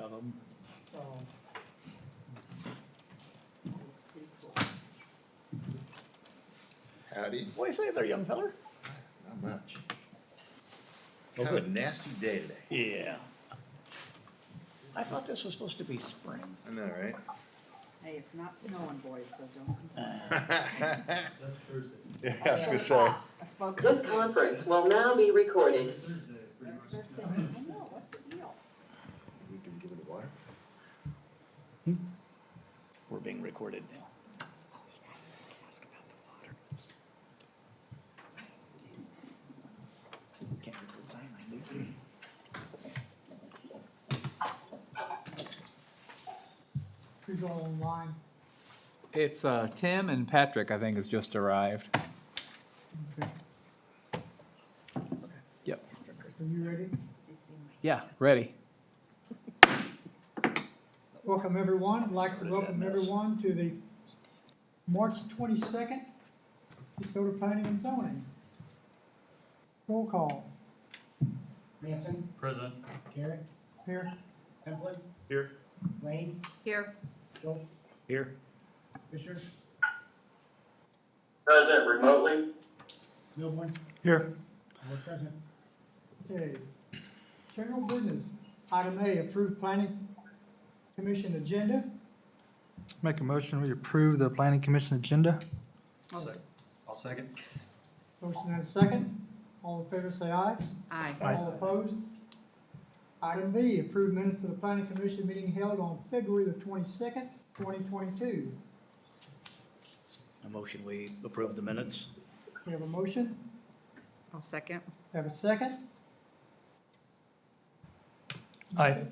So. It's pretty cool. Howdy. What do you say there, young feller? Not much. Oh, Kind of a good. nasty day today. Yeah. I thought this was supposed to be spring. I know, right? Hey, it's not snowing, boys, so don't complain. That's Thursday. Yeah, I was gonna say. I spoke to This Steve. conference will now be recorded. Thursday, pretty much. Thursday. I know, what's the deal? We can give it a water. We're being recorded now. Ask about the water. Can't record sign language. Who's all online? It's Tim and Patrick, I think, has just arrived. Okay. Yep. Are you ready? Yeah, ready. Welcome, everyone. I'd like to welcome everyone to the March 22nd DeSoto Planning and Zoning. Roll call. Manson, Present. Garrett, Here. Templin, Here. Lane, Here, Schultz, Here. Fisher, Present remotely. Milburn, Here. all present. Okay. General business. Item A, approved planning commission agenda. Make a motion, we approve the planning commission agenda. I'll second. Motion and a second. All in favor say aye. aye. All opposed? Item B, approved minutes of the planning commission meeting held on February the 22nd, 2022. A motion, we approve the minutes. We have a motion. I'll second. We have a second. Aye.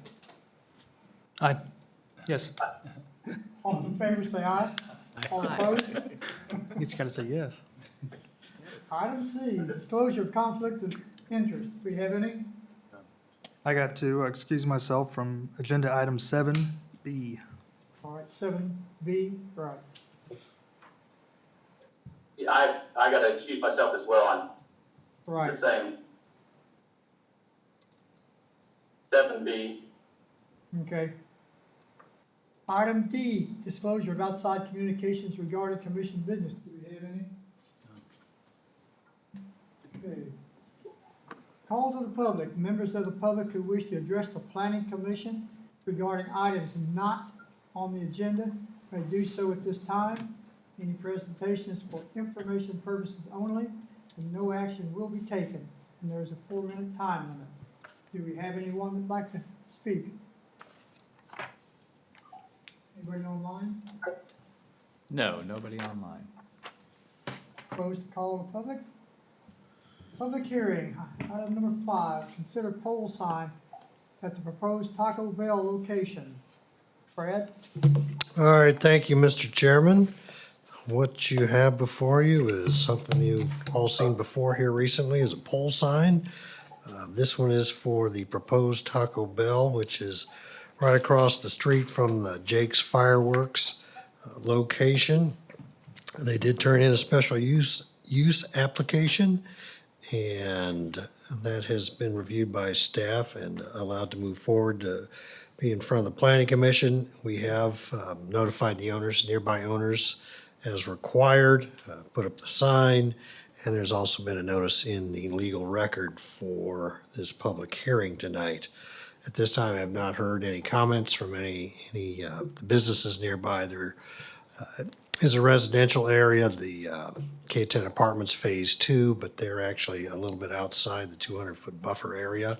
Aye. Yes. All in favor say aye. All opposed? You just gotta say yes. Item C, disclosure of conflict of interest. Do we have any? I got to excuse myself from agenda item 7B. All right, 7B, right. Yeah, I gotta excuse myself as well on Right. the same. 7B. Okay. Item D, disclosure of outside communications regarding commission business. Do we have any? Okay. Call to the public. Members of the public who wish to address the planning commission regarding items not on the agenda may do so at this time. Any presentation is for information purposes only, and no action will be taken. And there's a 4-minute time limit. Do we have anyone that'd like to speak? Anybody online? No, nobody online. Close the call to public. Public hearing, item number 5, consider pole sign at the proposed Taco Bell location. Brad? All right, thank you, Mr. Chairman. What you have before you is something you've all seen before here recently, is a pole sign. This one is for the proposed Taco Bell, which is right across the street from the Jake's Fireworks location. They did turn in a special use application, and that has been reviewed by staff and allowed to move forward to be in front of the planning commission. We have notified the owners, nearby owners, as required, put up the sign, and there's also been a notice in the legal record for this public hearing tonight. At this time, I have not heard any comments from any of the businesses nearby. There is a residential area, the K10 Apartments Phase 2, but they're actually a little bit outside the 200-foot buffer area.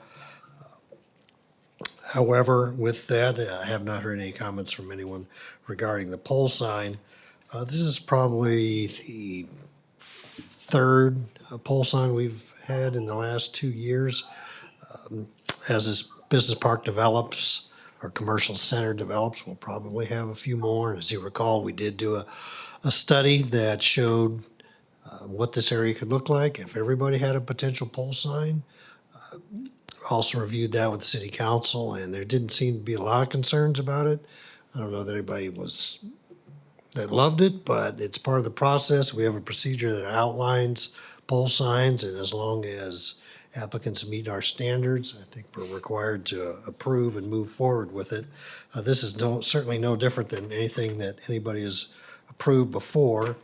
However, with that, I have not heard any comments from anyone regarding the pole sign. This is probably the third pole sign we've had in the last 2 years. As this business park develops, or commercial center develops, we'll probably have a few more. As you recall, we did do a study that showed what this area could look like if everybody had a potential pole sign. Also reviewed that with the city council, and there didn't seem to be a lot of concerns about it. I don't know that anybody that loved it, but it's part of the process. We have a procedure that outlines pole signs, and as long as applicants meet our standards. I think we're required to approve and move forward with it. This is certainly no different than anything that anybody has approved before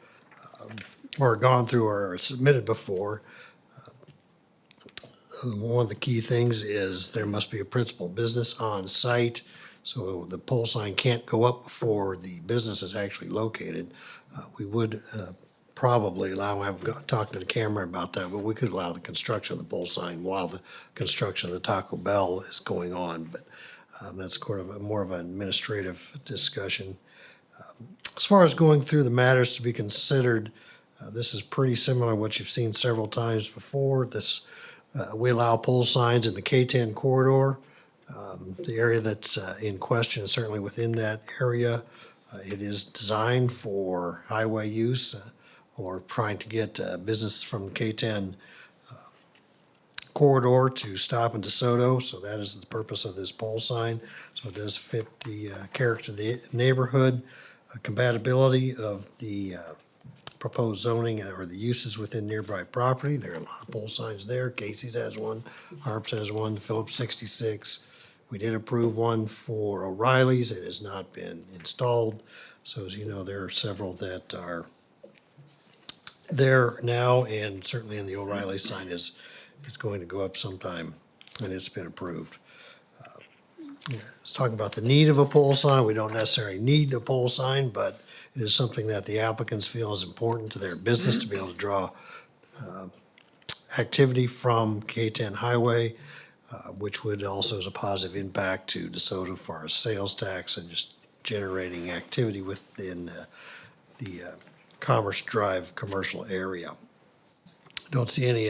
or gone through or submitted before. One of the key things is there must be a principal business on site, so the pole sign can't go up before the business is actually located. We would probably allow, I haven't talked to the camera about that, but we could allow the construction of the pole sign while the construction of the Taco Bell is going on, but that's sort of more of an administrative discussion. As far as going through the matters to be considered, this is pretty similar to what you've seen several times before. We allow pole signs in the K-10 corridor. The area that's in question is certainly within that area. It is designed for highway use or trying to get business from K-10 corridor to stop in DeSoto. So that is the purpose of this pole sign. So it does fit the character of the neighborhood, compatibility of the proposed zoning or the uses within nearby property. There are a lot of pole signs there. Casey's has one, Harps has one, Phillips 66. We did approve one for O'Reilly's. It has not been installed. So as you know, there are several that are there now, and certainly in the O'Reilly sign is going to go up sometime, and it's been approved. It's talking about the need of a pole sign. We don't necessarily need a pole sign, but it is something that the applicants feel is important to their business to be able to draw activity from K-10 Highway, which would also is a positive impact to DeSoto as far as sales tax and just generating activity within the Commerce Drive commercial area. Don't see any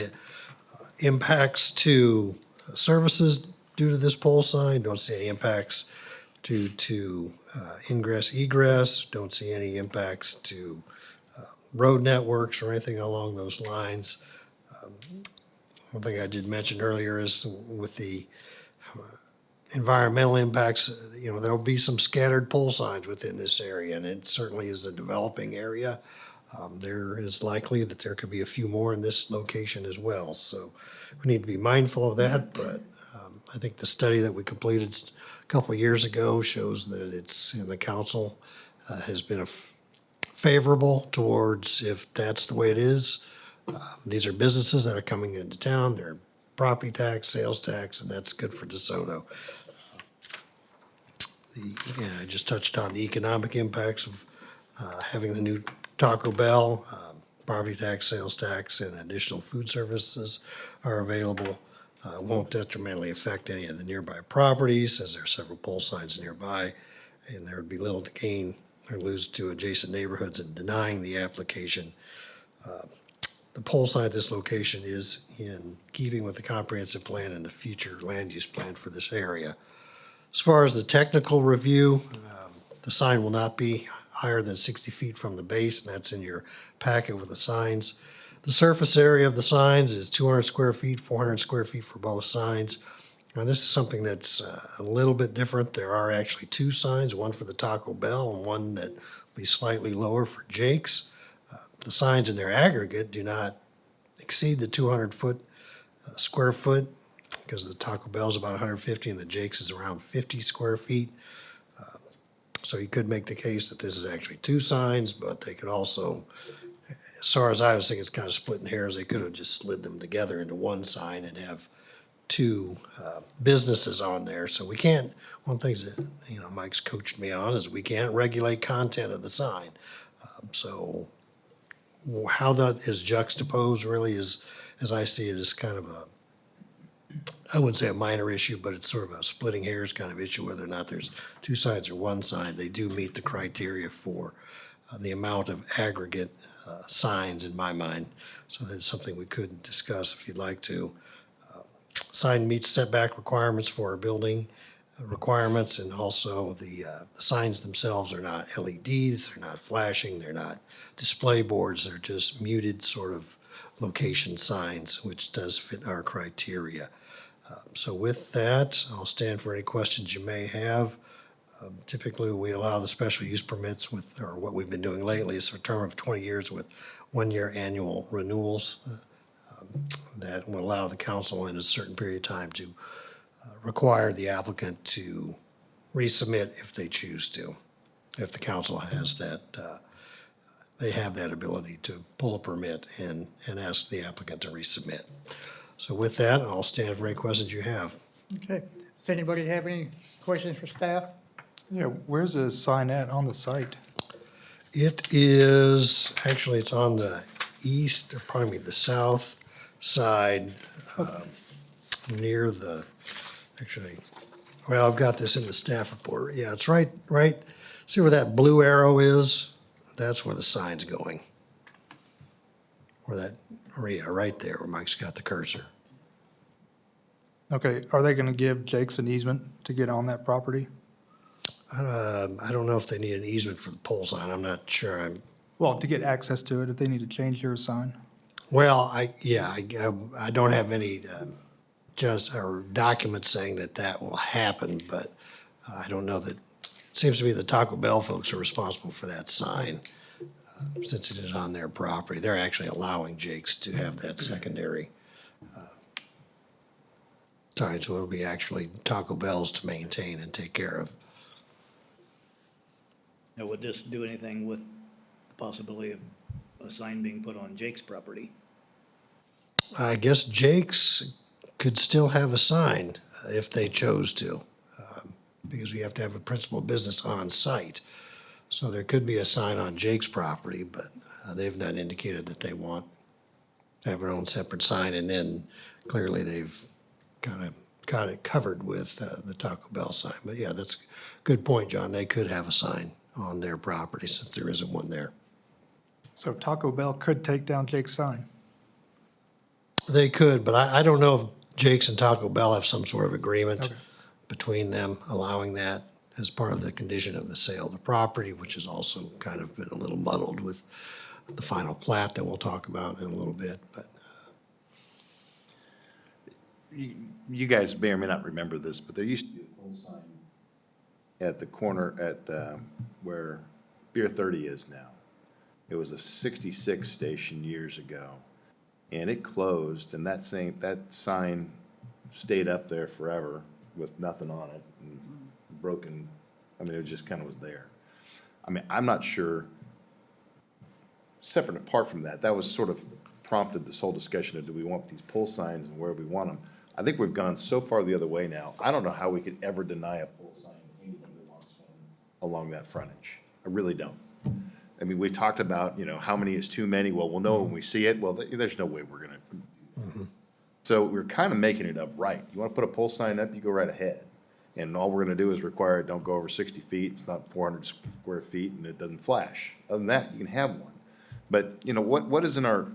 impacts to services due to this pole sign. Don't see any impacts to ingress, egress. Don't see any impacts to road networks or anything along those lines. One thing I did mention earlier is with the environmental impacts, you know, there'll be some scattered pole signs within this area, and it certainly is a developing area. There is likely that there could be a few more in this location as well. So we need to be mindful of that, but I think the study that we completed a couple of years ago shows that it's in the council has been favorable towards if that's the way it is. These are businesses that are coming into town. They're property tax, sales tax, and that's good for DeSoto. I just touched on the economic impacts of having the new Taco Bell. Property tax, sales tax, and additional food services are available. Won't detrimentally affect any of the nearby properties, as there are several pole signs nearby, and there would be little to gain or lose to adjacent neighborhoods in denying the application. The pole sign at this location is in keeping with the comprehensive plan and the future land use plan for this area. As far as the technical review, the sign will not be higher than 60 feet from the base, and that's in your packet with the signs. The surface area of the signs is 200 square feet, 400 square feet for both signs. Now, this is something that's a little bit different. There are actually two signs, one for the Taco Bell and one that will be slightly lower for Jake's. The signs in their aggregate do not exceed the 200 square foot, because the Taco Bell is about 150 and the Jake's is around 50 square feet. So you could make the case that this is actually two signs, but they could also, as far as I was thinking, it's kind of splitting hairs. They could have just slid them together into one sign and have two businesses on there. So we can't, one of the things that, you know, Mike's coached me on is we can't regulate content of the sign. So how that is juxtaposed really is, as I see it, is kind of a, I wouldn't say a minor issue, but it's sort of a splitting hairs kind of issue, whether or not there's two sides or one side. They do meet the criteria for the amount of aggregate signs in my mind. So that's something we could discuss if you'd like to. Sign meets setback requirements for our building requirements, and also the signs themselves are not LEDs, they're not flashing, they're not display boards, they're just muted sort of location signs, which does fit our criteria. So with that, I'll stand for any questions you may have. Typically, we allow the special use permits with, or what we've been doing lately is a term of 20 years with 1-year annual renewals. that will allow the council in a certain period of time to require the applicant to resubmit if they choose to. If the council has that, they have that ability to pull a permit and ask the applicant to resubmit. So with that, I'll stand for any questions you have. Okay. Does anybody have any questions for staff? Yeah, where's the sign at on the site? It is, actually, it's on the east, or pardon me, the south side, near the, actually, well, I've got this in the staff report. Yeah, it's right, see where that blue arrow is? That's where the sign's going. Where that, yeah, right there, where Mike's got the cursor. Okay, are they gonna give Jake's an easement to get on that property? I don't know if they need an easement for the pole sign. I'm not sure. Well, to get access to it, if they need to change their sign. Well, I don't have any or documents saying that will happen, but I don't know that. It seems to be the Taco Bell folks are responsible for that sign since it is on their property. They're actually allowing Jake's to have that secondary sign, so it'll be actually Taco Bell's to maintain and take care of. Now, would this do anything with the possibility of a sign being put on Jake's property? I guess Jake's could still have a sign if they chose to, because we have to have a principal business on site. So there could be a sign on Jake's property, but they've not indicated that they want to have their own separate sign. And then clearly they've kind of got it covered with the Taco Bell sign. But yeah, that's a good point, John. They could have a sign on their property since there isn't one there. So Taco Bell could take down Jake's sign. They could, but I don't know if Jake's and Taco Bell have some sort of agreement Okay. between them allowing that as part of the condition of the sale of the property, which has also kind of been a little muddled with the final plat that we'll talk about in a little bit, but You guys may or may not remember this, but there used to be a pole sign at the corner at where Beer 30 is now. It was a 66 station years ago, and it closed, and that sign stayed up there forever with nothing on it and broken. I mean, it just kind of was there. I mean, I'm not sure. Separate and apart from that, that was sort of prompted this whole discussion of do we want these pole signs and where we want them. I think we've gone so far the other way now. I don't know how we could ever deny a pole sign to anyone that wants one along that frontage. I really don't. I mean, we talked about, how many is too many. Well, we'll know when we see it. Well, there's no way we're gonna. So we're kind of making it up right. You want to put a pole sign up, you go right ahead. And all we're gonna do is require it don't go over 60 feet. It's not 400 square feet and it doesn't flash. Other than that, you can have one. But, what is in our,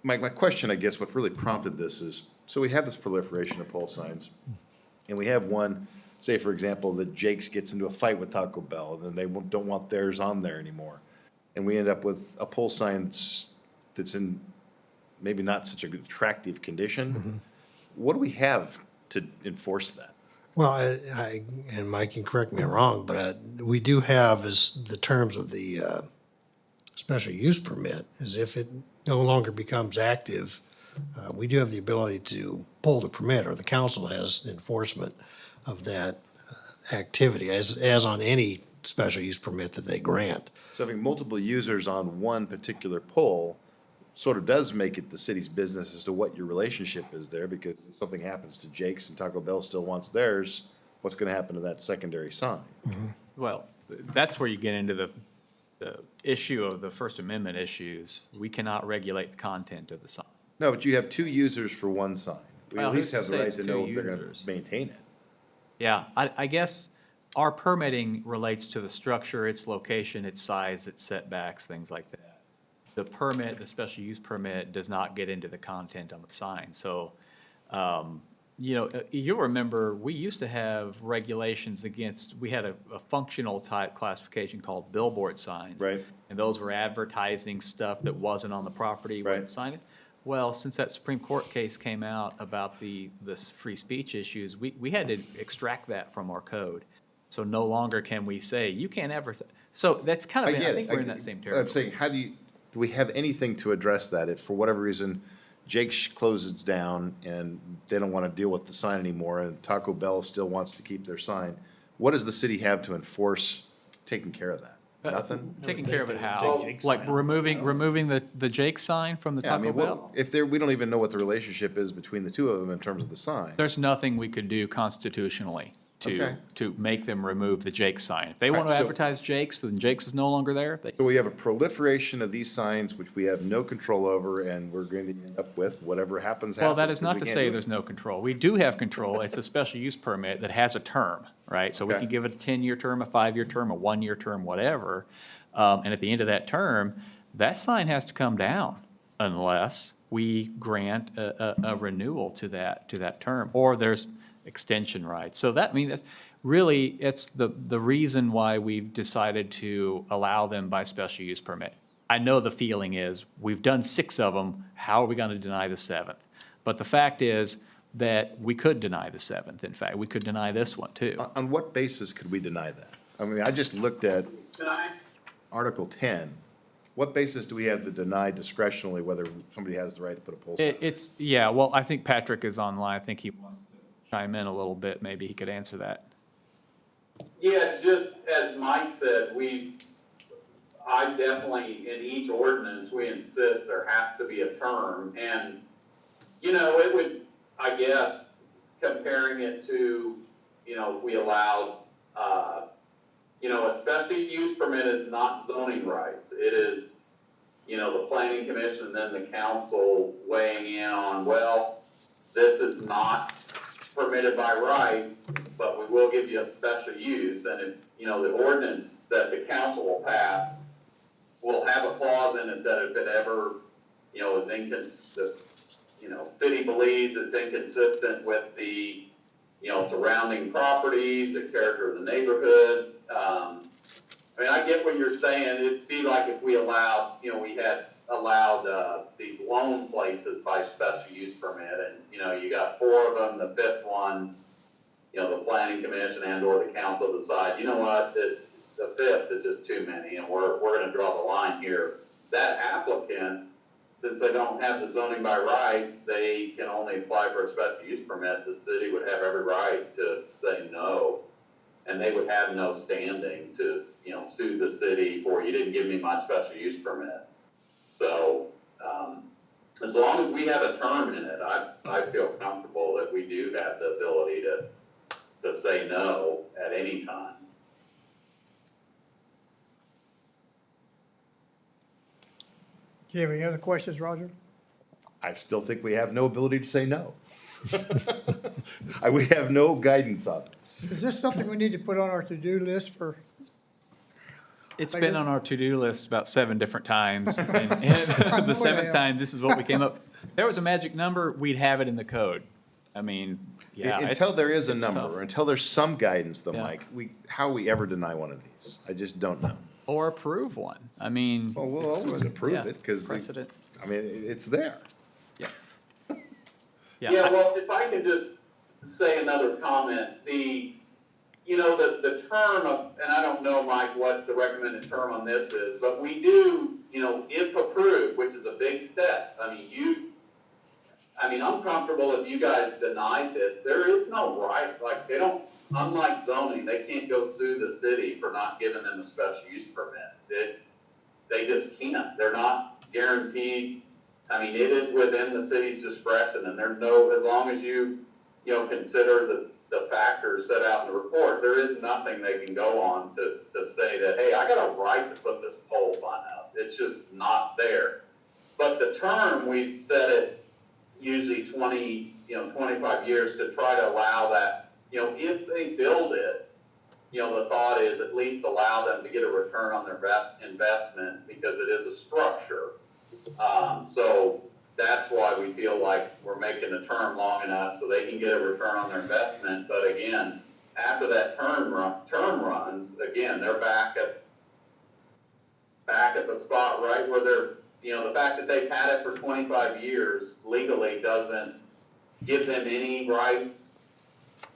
my question, I guess, what really prompted this is, so we have this proliferation of pole signs, and we have one, say, for example, that Jake's gets into a fight with Taco Bell, and then they don't want theirs on there anymore. And we end up with a pole sign that's in maybe not such a good attractive condition. What do we have to enforce that? well, and Mike can correct me if I'm wrong, but we do have as the terms of the special use permit is if it no longer becomes active, we do have the ability to pull the permit, or the council has enforcement of that activity, as on any special use permit that they grant. So having multiple users on one particular pole sort of does make it the city's business as to what your relationship is there, because if something happens to Jake's and Taco Bell still wants theirs, what's gonna happen to that secondary sign? Well, that's where you get into the issue of the First Amendment issues. We cannot regulate the content of the sign. No, but you have two users for one sign. We Well, at least who's have to the say right it's to two know if they're gonna users? maintain it. Yeah, I guess our permitting relates to the structure, its location, its size, its setbacks, things like that. The permit, the special use permit, does not get into the content on the sign. So, you'll remember, we used to have regulations against, we had a functional type classification called billboard signs. Right. And those were advertising stuff that wasn't on the property when Right. it's signed. Well, since that Supreme Court case came out about this free speech issues, we had to extract that from our code. So no longer can we say, you can't ever, so that's kind of, I think we're in that same territory. I'm saying, do we have anything to address that if for whatever reason Jake's closes down and they don't want to deal with the sign anymore, and Taco Bell still wants to keep their sign, what does the city have to enforce taking care of that? Nothing? Taking care of it Take how? Jake's Like sign off. removing the Jake sign from the Yeah, I Taco mean, Bell? if there, we don't even know what the relationship is between the two of them in terms of the sign. There's nothing we could do constitutionally Okay. to make them remove the Jake sign. If they want to Alright, so- advertise Jake's, then Jake's is no longer there. So we have a proliferation of these signs which we have no control over, and we're going to end up with whatever happens. Well, that happens, is not 'cause we to can't say do it. there's no control. We do have control. It's a special use permit that has a term, right? So we Okay. can give it a 10-year term, a 5-year term, a 1-year term, whatever. And at the end of that term, that sign has to come down unless we grant a renewal to that term, or there's extension rights. So that means, that's really, it's the reason why we've decided to allow them by special use permit. I know the feeling is, we've done 6 of them, how are we gonna deny the 7th? But the fact is that we could deny the 7th, in fact, we could deny this one too. On what basis could we deny that? I mean, I just looked at Can I, Article 10. What basis do we have to deny discretionally whether somebody has the right to put a pole sign? Yeah, well, I think Patrick is online, I think he wants to chime in a little bit, maybe he could answer that. yeah, just as Mike said, I definitely, in each ordinance, we insist there has to be a term, and, you know, it would, I guess, comparing it to, you know, if we allowed, you know, a special use permit is not zoning rights. It is, you know, the planning commission and then the council weighing in on, well, this is not permitted by right, but we will give you a special use. And if, you know, the ordinance that the council will pass will have a clause in it that if it ever, you know, city believes it's inconsistent with the, you know, surrounding properties, the character of the neighborhood. I mean, I get what you're saying. It'd be like if we allowed, you know, we had allowed, these loan places by special use permit, and, you know, you got 4 of them, the 5th one, you know, the planning commission and or the council decide, you know what, the 5th is just too many, and we're gonna draw the line here. That applicant, since they don't have the zoning by right, they can only apply for a special use permit. The city would have every right to say no, and they would have no standing to, you know, sue the city for, you didn't give me my special use permit. So, as long as we have a term in it, I feel comfortable that we do have the ability to say no at any time. Do you have any other questions, Roger? I still think we have no ability to say no. We have no guidance on it. Is this something we need to put on our to-do list for? It's Later. been on our to-do list about 7 different times, and the 7th time, this is what we came up. There was a magic number, we'd have it in the code. I mean, yeah. Until there is a it's number, tough. or until there's some guidance though, Yeah. Mike, how we ever deny one of these? I just don't know. Or approve one. I mean. Well, we'll it's- always approve yeah, it, because, Precedent, I mean, it's there. yes. Yeah, well, if I can just say another comment, you know, the term of, and I don't know, Mike, what the recommended term on this is, but we do, you know, if approved, which is a big step, I'm comfortable if you guys denied this, there is no right, like, they don't, unlike zoning, they can't go sue the city for not giving them a special use permit. They just can't, they're not guaranteed. I mean, it is within the city's discretion, and there's no, as long as you know, consider the factors set out in the report, there is nothing they can go on to say that, hey, I got a right to put this pole sign up. It's just not there. But the term, we've set it usually 25 years to try to allow that, you know, if they build it, you know, the thought is at least allow them to get a return on their investment because it is a structure. So that's why we feel like we're making the term long enough so they can get a return on their investment. But again, after that term runs, again, they're back at the spot right where they're, you know, the fact that they've had it for 25 years legally doesn't give them any rights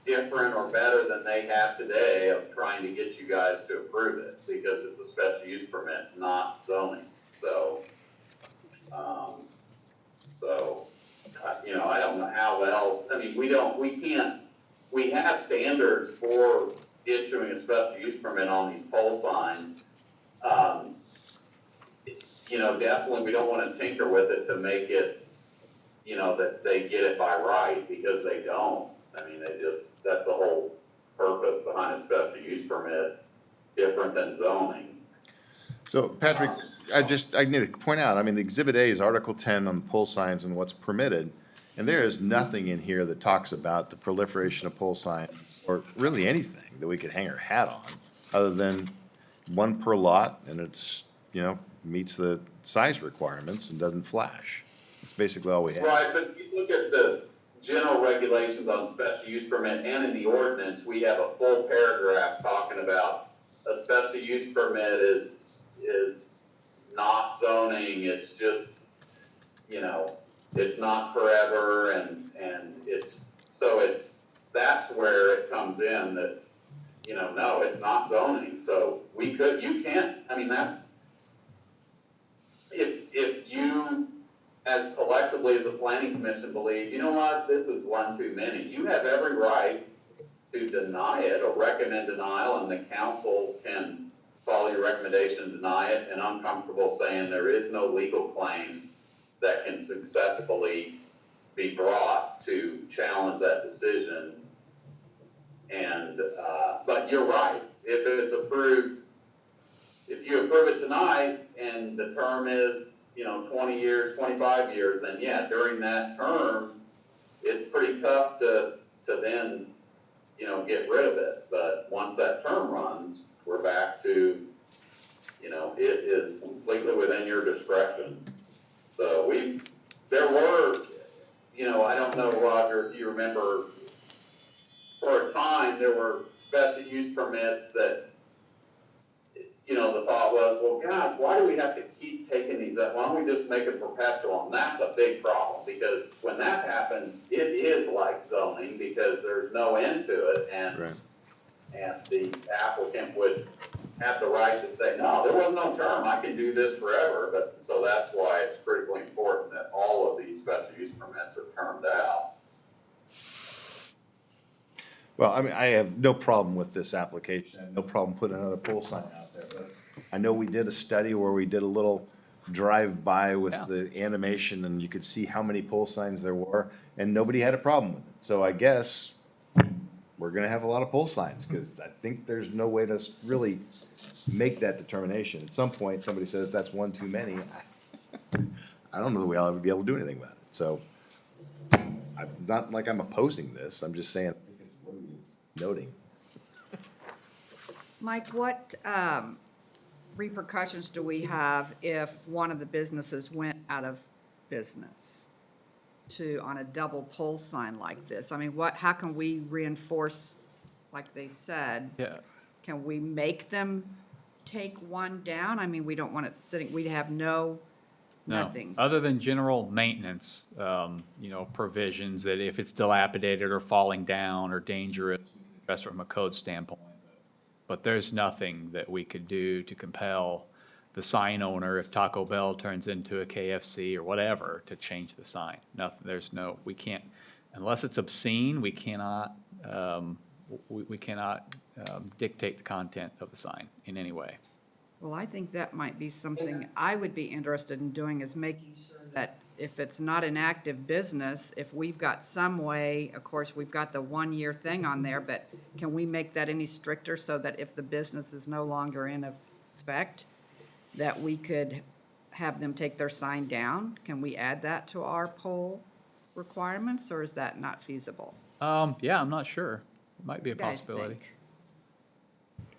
different or better than they have today of trying to get you guys to approve it because it's a special use permit, not zoning. So you know, I don't know how else, I mean, we can't, we have standards for issuing a special use permit on these pole signs. You know, definitely, we don't wanna tinker with it to make it, you know, that they get it by right, because they don't. I mean, that's the whole purpose behind a special use permit, different than zoning. So Patrick, I need to point out, I mean, the Exhibit A is Article 10 on pole signs and what's permitted. And there is nothing in here that talks about the proliferation of pole signs or really anything that we could hang our hat on, other than one per lot and it's, you know, meets the size requirements and doesn't flash. It's basically all we have. Right, but if you look at the general regulations on special use permit and in the ordinance, we have a full paragraph talking about a special use permit is not zoning, it's just, you know, it's not forever and that's where it comes in that, you know, no, it's not zoning. So you can't, I mean, that's, if you as collectively as a planning commission believe, you know what, this is one too many, you have every right to deny it or recommend denial, and the council can follow your recommendation and deny it, and I'm comfortable saying there is no legal claim that can successfully be brought to challenge that decision. And, but you're right, if it's approved, if you approve it tonight and the term is, you know, 20 years, 25 years, then yeah, during that term, it's pretty tough to then, you know, get rid of it. But once that term runs, we're back to, you know, it is completely within your discretion. So there were, you know, I don't know, Roger, if you remember, for a time, there were special use permits that, you know, the thought was, well, gosh, why do we have to keep taking these up? Why don't we just make it perpetual? And that's a big problem, because when that happens, it is like zoning, because there's no end to it, and the applicant would have the right to say, no, there was no term, I can do this forever. But so that's why it's critically important that all of these special use permits are termed out. Well, I mean, I have no problem with this application, I have no problem putting another pole sign out there, but I know we did a study where we did a little drive-by with the animation, and you could see how many pole signs there were, and nobody had a problem with it. So I guess we're gonna have a lot of pole signs, because I think there's no way to really make that determination. At some point, somebody says that's one too many. I don't know that we'll ever be able to do anything about it. So, I'm not like I'm opposing this, I'm just saying, what are you noting? Mike, what repercussions do we have if one of the businesses went out of business on a double pole sign like this? I mean, how can we reinforce, like they said? Yeah. Can we make them take one down? I mean, we don't want it sitting, we'd have nothing. Other than general maintenance, you know, provisions that if it's dilapidated or falling down or dangerous, we can address it from a code standpoint. But there's nothing that we could do to compel the sign owner, if Taco Bell turns into a KFC or whatever, to change the sign. Nothing, we can't, unless it's obscene, we cannot, we cannot dictate the content of the sign in any way. Well, I think that might be something I would be interested in doing, is making sure that if it's not an active business, if we've got some way, of course, we've got the 1-year thing on there, but can we make that any stricter so that if the business is no longer in effect, that we could have them take their sign down? Can we add that to our poll requirements, or is that not feasible? Yeah, I'm not sure. It might be a What do you guys possibility. think?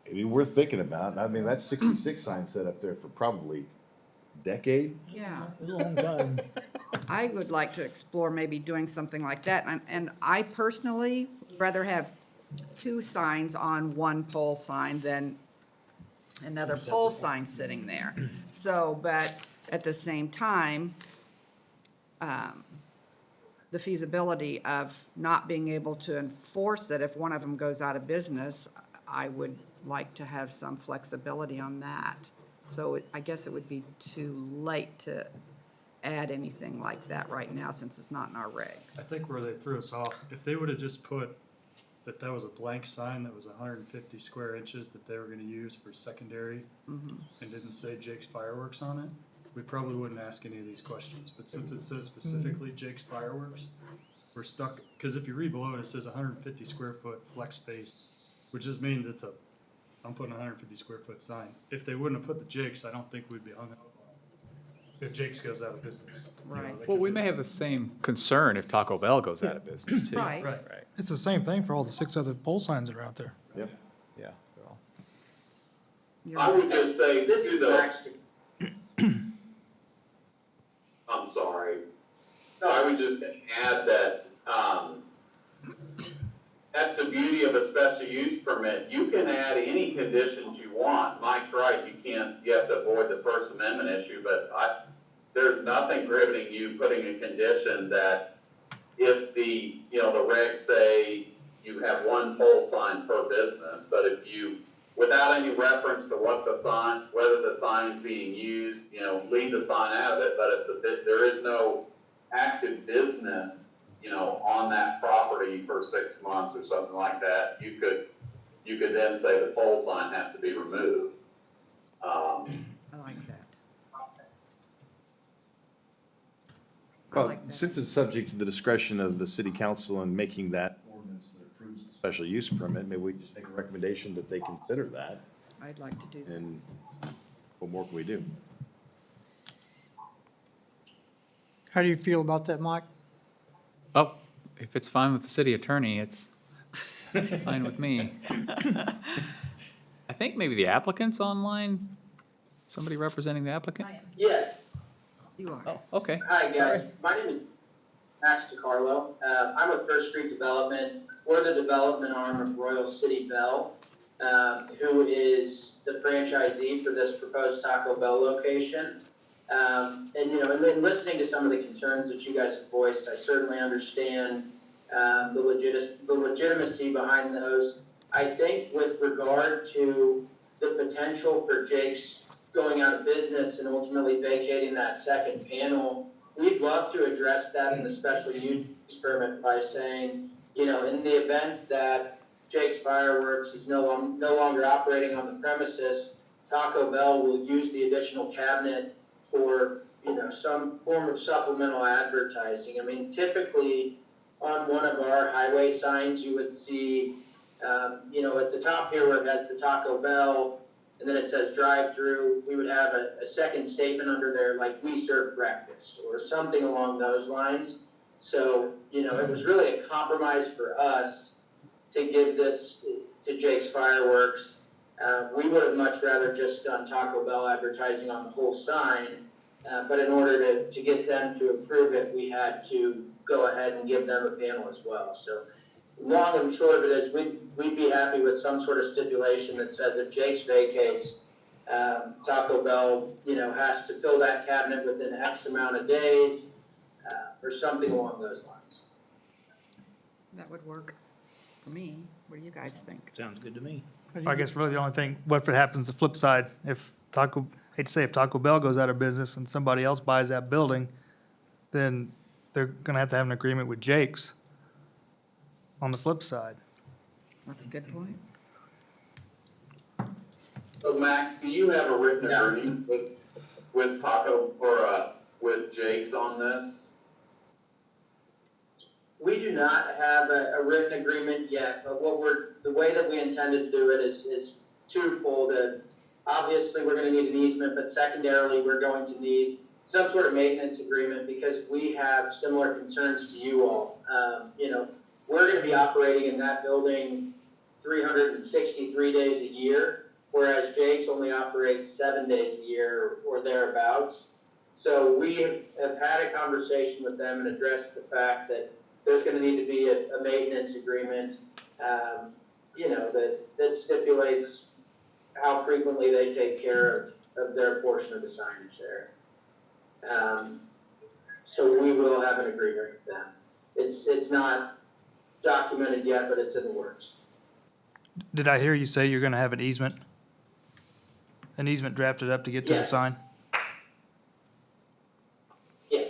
I mean, we're thinking about, I mean, that 66 sign set up there for probably a decade. Yeah. A long time. I would like to explore maybe doing something like that. And I personally would rather have 2 signs on one pole sign than another pole sign sitting there. So, but at the same time, the feasibility of not being able to enforce it if one of them goes out of business, I would like to have some flexibility on that. So I guess it would be too late to add anything like that right now since it's not in our I regs. think where they threw us off, if they would've just put that was a blank sign that was 150 square inches that they were gonna use for secondary and didn't say Jake's Fireworks on it, we probably wouldn't ask any of these questions. But since it says specifically Jake's Fireworks, we're stuck, because if you read below it, it says 150 square foot flex space, which just means I'm putting a 150 square foot sign. If they wouldn't have put the Jake's, I don't think we'd be hung up on it. If Jake's goes out of business. You know, Right. they Well, could we do- may have the same concern if Taco Bell goes out of business too. Right. Right. Right, It's the same thing for all the 6 other pole signs that are out there. Yep. yeah. Well, You're I right. would just say This to is the, Max. I'm sorry. No, I would just add that, that's the beauty of a special use permit. You can add any conditions you want. Mike's right, you have to avoid the First Amendment issue, but there's nothing prohibiting you putting a condition that if the regs say you have one pole sign per business, but if you, without any reference to whether the sign's being used, leave the sign out of it, but if there is no active business, on that property for 6 months or something like that, you could then say the pole sign has to be removed. I like that. I Well, like that. since it's subject to the discretion of the city council in making that ordinance that approves the special use permit, maybe we just make a recommendation that they consider that, I'd like to do that. and what more can we do? How do you feel about that, Mike? Oh, if it's fine with the city attorney, it's fine with me. I think maybe the applicant's online, somebody representing the applicant? Yes. You are. Oh, okay. Hi, Sorry. guys. My name is Max DiCarlo. I'm with First Street Development. We're the development arm of Royal City Bell, who is the franchisee for this proposed Taco Bell location. And then listening to some of the concerns that you guys have voiced, I certainly understand the legitimacy behind those. I think with regard to the potential for Jake's going out of business and ultimately vacating that second panel, we'd love to address that in the special use permit by saying, in the event that Jake's Fireworks is no longer operating on the premises, Taco Bell will use the additional cabinet for, some form of supplemental advertising. I mean, typically on one of our highway signs, you would see, at the top here where it has the Taco Bell, and then it says drive-through, we would have a second statement under there, like, we serve breakfast, or something along those lines. So, it was really a compromise for us to give this to Jake's Fireworks. We would have much rather just done Taco Bell advertising on the whole sign, but in order to get them to approve it, we had to go ahead and give them a panel as well. So long and short of it is, we'd be happy with some sort of stipulation that says if Jake's vacates, Taco Bell, has to fill that cabinet within X amount of days, or something along those lines. That would work for me. What do you guys think? Sounds good to me. I guess really the only thing, what if it happens the flip side? If Taco Bell goes out of business and somebody else buys that building, then they're gonna have to have an agreement with Jake's on the flip side. That's a good point. So Max, do you have a written agreement with Taco, or, with Jake's on this? We do not have a written agreement yet, but the way that we intended to do it is twofold. Obviously, we're gonna need an easement, but secondarily, we're going to need some sort of maintenance agreement because we have similar concerns to you all. We're gonna be operating in that building 363 days a year, whereas Jake's only operates 7 days a year or thereabouts. So we have had a conversation with them and addressed the fact that there's gonna need to be a maintenance agreement, that stipulates how frequently they take care of their portion of the signage there. So we will have an agreement with them. It's not documented yet, but it's in the works. Did I hear you say you're gonna have an easement? An easement drafted up to get to the Yes. sign? Yes.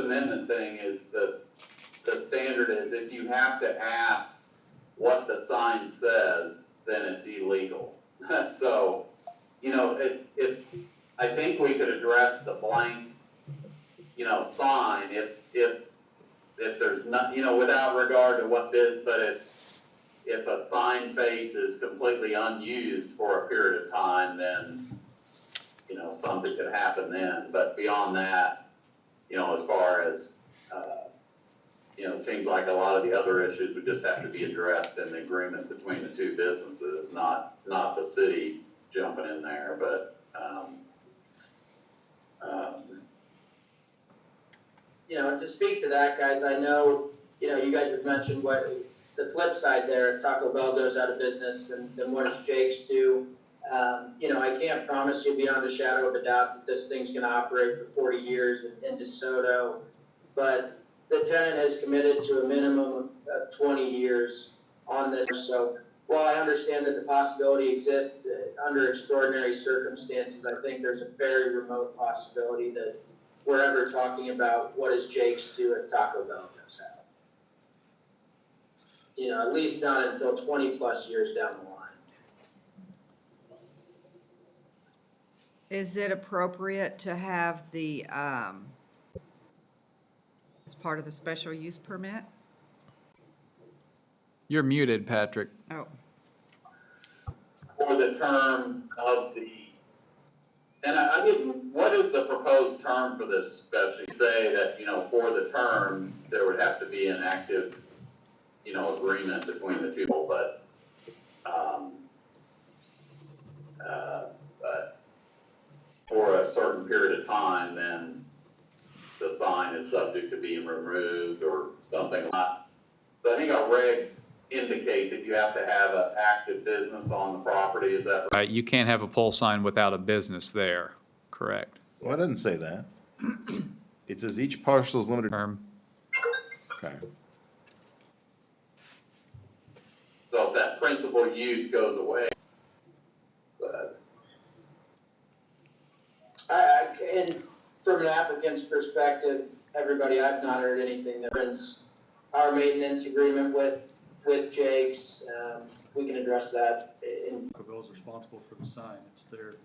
Amendment thing is the standard is if you have to ask what the sign says, then it's illegal. So, you know, if, I think we could address the blank, you know, sign if there's not, you know, without regard to what this, but if a sign face is completely unused for a period of time, then, you know, something could happen then. But beyond that, you know, as far as, you know, it seems like a lot of the other issues would just have to be addressed in the agreement between the two businesses, not the city jumping in there, but, You know, and to speak to that, guys, I know, you know, you guys have mentioned what, the flip side there, if Taco Bell goes out of business, and then what does Jake's do? You know, I can't promise you beyond a shadow of a doubt that this thing's gonna operate for 40 years in DeSoto, but the tenant has committed to a minimum of 20 years on this. So while I understand that the possibility exists under extraordinary circumstances, I think there's a very remote possibility that we're ever talking about what does Jake's do if Taco Bell goes out. You know, at least not until 20 plus years down the line. Is it appropriate to have the, as part of the special use permit? You're muted, Patrick. Oh, for the term of the, and I didn't, what is the proposed term for this special? Say that, you know, for the term, there would have to be an active, you know, agreement between the two, but for a certain period of time, then the sign is subject to being removed or something like that. So I think our regs indicate that you have to have an active business on the property, is that right? Right, you can't have a pole sign without a business there, correct? Well, it doesn't say that. It says each parcel is limited. Term. Okay. So if that principal use goes away, but And from an applicant's perspective, everybody, I've not heard anything that brings our maintenance agreement with Jake's. We can address that in. Taco Bell's responsible for the sign. It's their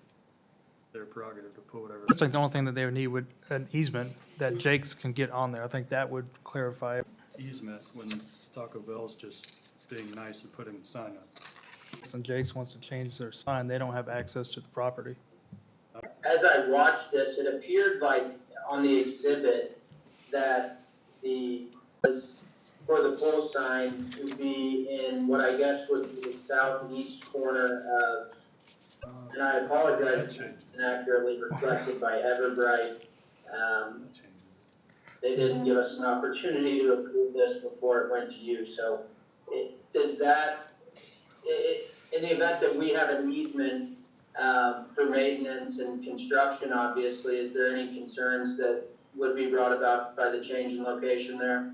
prerogative to put whatever. That's like the only thing that they would need would an easement that Jake's can get on there. I think that would clarify it. Easement when Taco Bell's just being nice and putting the sign up. And Jake's wants to change their sign, they don't have access to the property. As I watched this, it appeared like on the exhibit that was for the pole sign to be in what I guess would be the southeast corner of, and I apologize if it's inaccurately reflected by Everbright. They didn't give us an opportunity to approve this before it went to you, so does that, in the event that we have an easement for maintenance and construction, obviously, is there any concerns that would be brought about by the change in location there?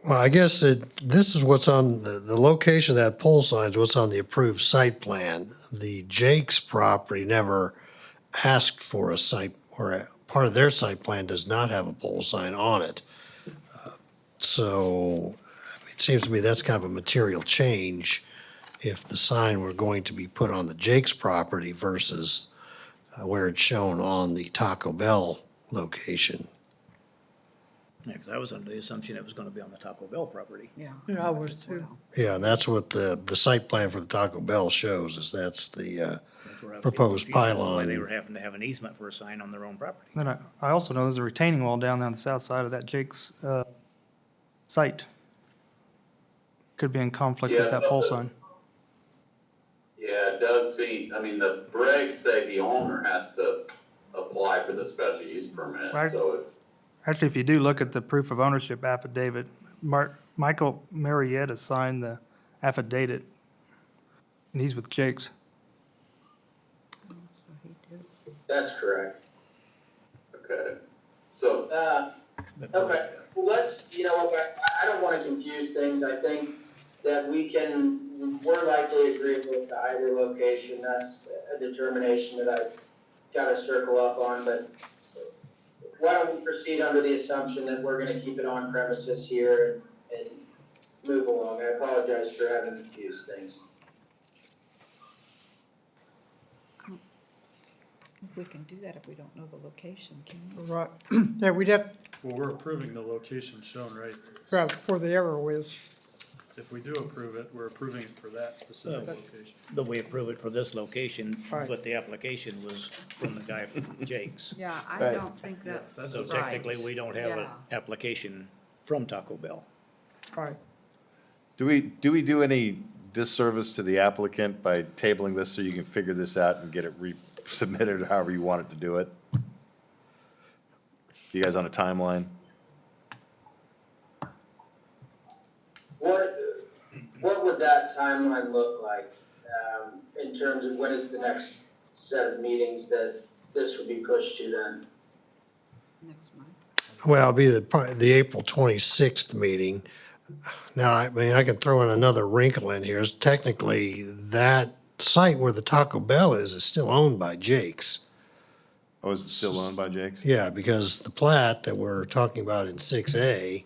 Well, I guess this is what's on the location of that pole sign is what's on the approved site plan. The Jake's property never asked for a site, or a part of their site plan does not have a pole sign on it. So it seems to me that's kind of a material change if the sign were going to be put on the Jake's property versus where it's shown on the Taco Bell location. Yeah, 'cause I was under the assumption it was gonna be on the Taco Bell property. yeah. Yeah, I was too. Yeah, and that's what the site plan for the Taco Bell shows, is that's the That's where I was proposed confused as to Why pylon. they were having to have an easement for a sign on their own property. Then I also know there's a retaining wall down the south side of that Jake's site. Could be in conflict with Yeah, that pole so- sign. yeah, it does seem, I mean, the regs say the owner has to apply for the special use permit, Right. so it, Actually, if you do look at the proof of ownership affidavit, Michael Marietta signed the affidavit, and he's with Jake's. So he did. That's correct. okay. So, Okay, well, let's, you know, I don't wanna confuse things, I think that we're likely agreeable to either location, that's a determination that I've gotta circle up on, but why don't we proceed under the assumption that we're gonna keep it on premises here and move along? I apologize for having confused things. If we can do that if we don't know the location, can we? Right, yeah, we'd have, Well, we're approving the location shown right here. right, where the arrow is. If we do approve it, we're approving it for that specific location. But we approve it for this location, Right. but the application was from the guy from Jake's. Yeah, I Right. don't think that's right. So technically, we don't have an Yeah. application from Taco Bell. Right, Do we do any disservice to the applicant by tabling this so you can figure this out and get it resubmitted however you want it to do it? You guys on a timeline? What would that timeline look like, in terms of when is the next set of meetings that this would be pushed to then? Next month. Well, it'll be probably the April 26th meeting. Now, I mean, I can throw in another wrinkle in here. Is technically, that site where the Taco Bell is still owned by Jake's. Oh, is it still owned by Jake's? Yeah, because the plat that we're talking about in 6A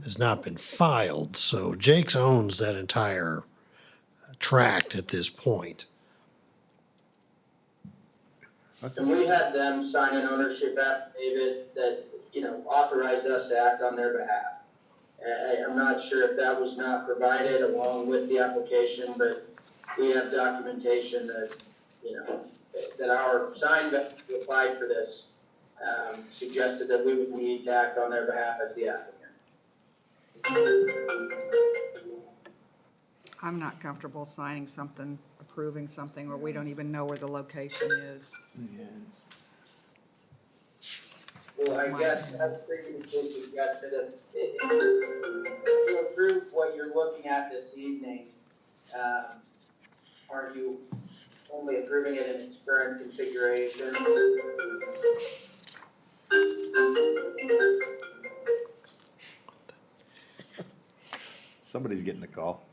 has not been filed, so Jake's owns that entire tract at this point. And we had them sign an ownership affidavit that, authorized us to act on their behalf. I'm not sure if that was not provided along with the application, but we have documentation that, that our sign that applied for this, suggested that we would need to act on their behalf as the applicant. I'm not comfortable signing something, approving something where we don't even know where the location is. Well, I guess as previously suggested, if you approve what you're looking at this evening, are you only approving it in its current configuration? Somebody's getting the call.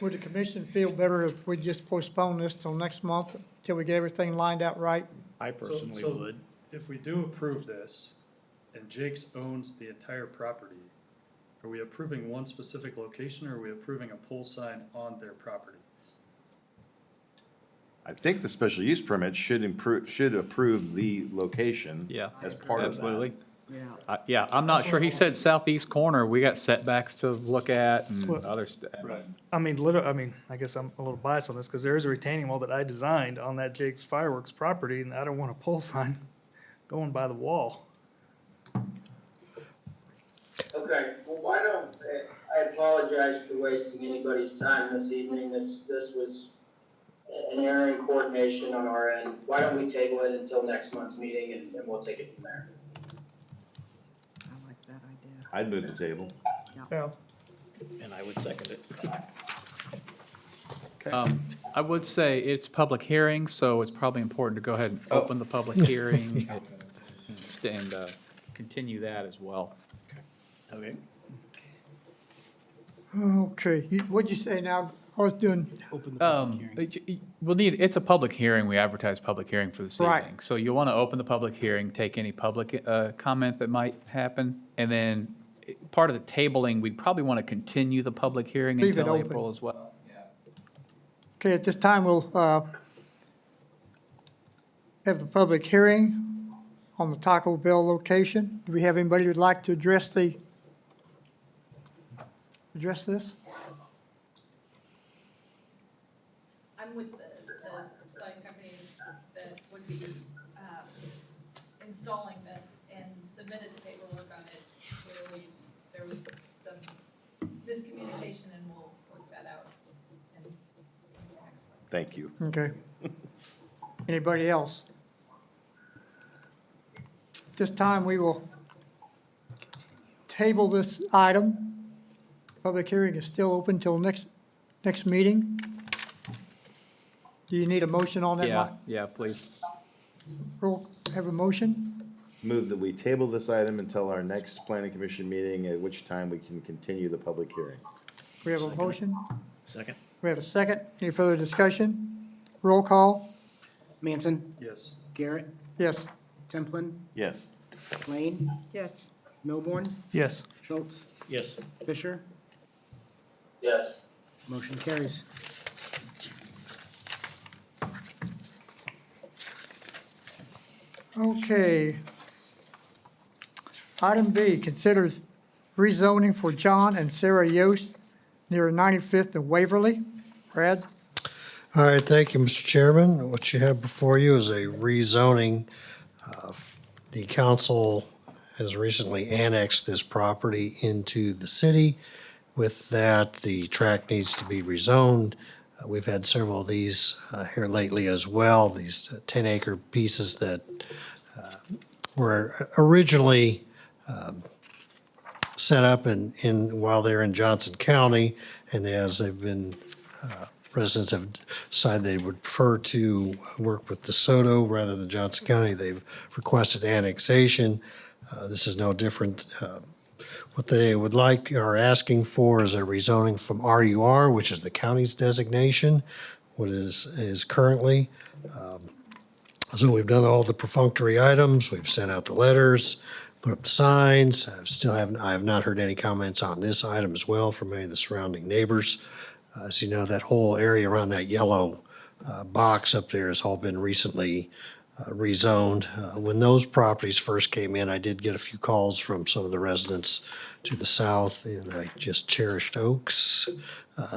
Would the commission feel better if we just postpone this till next month, till we get everything lined out right? I personally So- would. If we do approve this, and Jake's owns the entire property, are we approving one specific location, or are we approving a pole sign on their property? I think the special use permit should approve the location. Yeah, as part of that. absolutely. Yeah. Yeah, I'm not sure. He said southeast corner, we got setbacks to look at and Well- other stuff. I mean, I guess I'm a little biased on this, because there is a retaining wall that I designed on that Jake's Fireworks property, and I don't want a pole sign going by the wall. Okay, well, why don't, I apologize for wasting anybody's time this evening. This was an error in coordination on our end. Why don't we table it until next month's meeting and we'll take it from there? I like that idea. I'd move the table. Yeah, And I would second it. I would say it's public hearing, so it's probably important to go ahead and open the public hearing and continue that as well. Okay. okay, what'd you say now? I was doing, It's a public hearing, we advertise public hearing for this Right. evening. So you want to open the public hearing, take any public comment that might happen, and then part of the tabling, we'd probably want to continue the public hearing Leave it until open. April as well. okay, at this time, we'll, have the public hearing on the Taco Bell location. Do we have anybody who'd like to address this? I'm with the sign company that would be installing this and submitted the paperwork on it. Clearly, there was some miscommunication and we'll work that out. And Thank you. Okay. Anybody else? This time, we will table this item. Public hearing is still open till next meeting. Do you need a motion on that, Yeah, Mike? yeah, please. Roll, have a motion? Move that we table this item until our next planning commission meeting, at which time we can continue the public hearing. We have a motion? Second? We have a second. Any further discussion? Roll call? Manson, Yes. Garrett, Yes. Templin, Yes. Lane, Yes. Milborn, Yes. Schultz, Yes. Fisher, Yes. motion carries. Okay. Item B, considers rezoning for John and Sarah Yost near 95th and Waverly. Brad? All right, thank you, Mr. Chairman. What you have before you is a rezoning. The council has recently annexed this property into the city. With that, the tract needs to be rezoned. We've had several of these here lately as well, these 10-acre pieces that were originally set up while they're in Johnson County, and as they've been, residents have decided they would prefer to work with DeSoto rather than Johnson County, they've requested annexation. This is no different. What they would like or asking for is a rezoning from RUR, which is the county's designation, what is currently. So we've done all the perfunctory items, we've sent out the letters, put up the signs. I have not heard any comments on this item as well from any of the surrounding neighbors. As you know, that whole area around that yellow box up there has all been recently rezoned. When those properties first came in, I did get a few calls from some of the residents to the south in just Cherished Oaks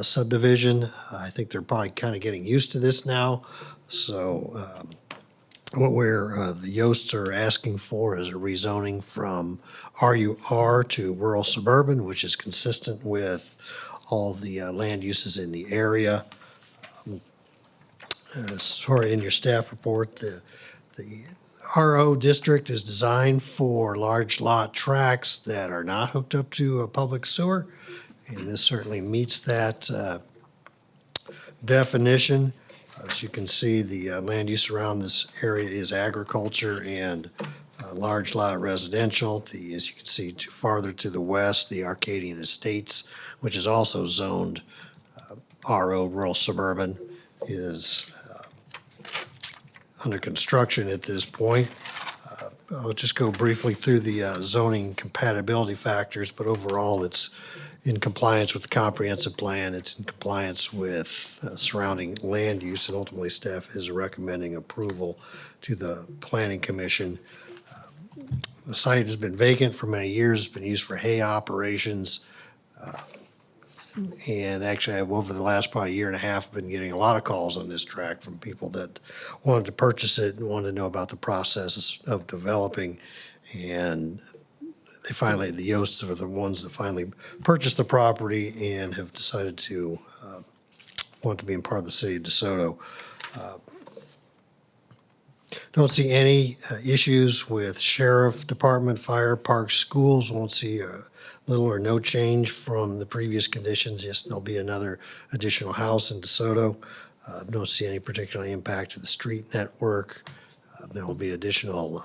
subdivision. I think they're probably kind of getting used to this now. So the Yosts are asking for is a rezoning from RUR to rural suburban, which is consistent with all the land uses in the area. Sorry, in your staff report, the RO district is designed for large lot tracts that are not hooked up to a public sewer, and this certainly meets that definition. As you can see, the land use around this area is agriculture and large lot residential. As you can see, farther to the west, the Arcadian Estates, which is also zoned RO, rural suburban, is under construction at this point. I'll just go briefly through the zoning compatibility factors, but overall it's in compliance with the comprehensive plan. It's in compliance with surrounding land use, and ultimately staff is recommending approval to the Planning Commission. The site has been vacant for many years. It's been used for hay operations. And actually, I've over the last probably year and a half been getting a lot of calls on this tract from people that wanted to purchase it and wanted to know about the process of developing. And the Yosts are the ones that finally purchased the property and have decided to want to be in part of the city of DeSoto. Don't see any issues with sheriff department, fire, parks, schools. Won't see little or no change from the previous conditions. Yes, there'll be another additional house in DeSoto. Don't see any particular impact to the street network. There will be additional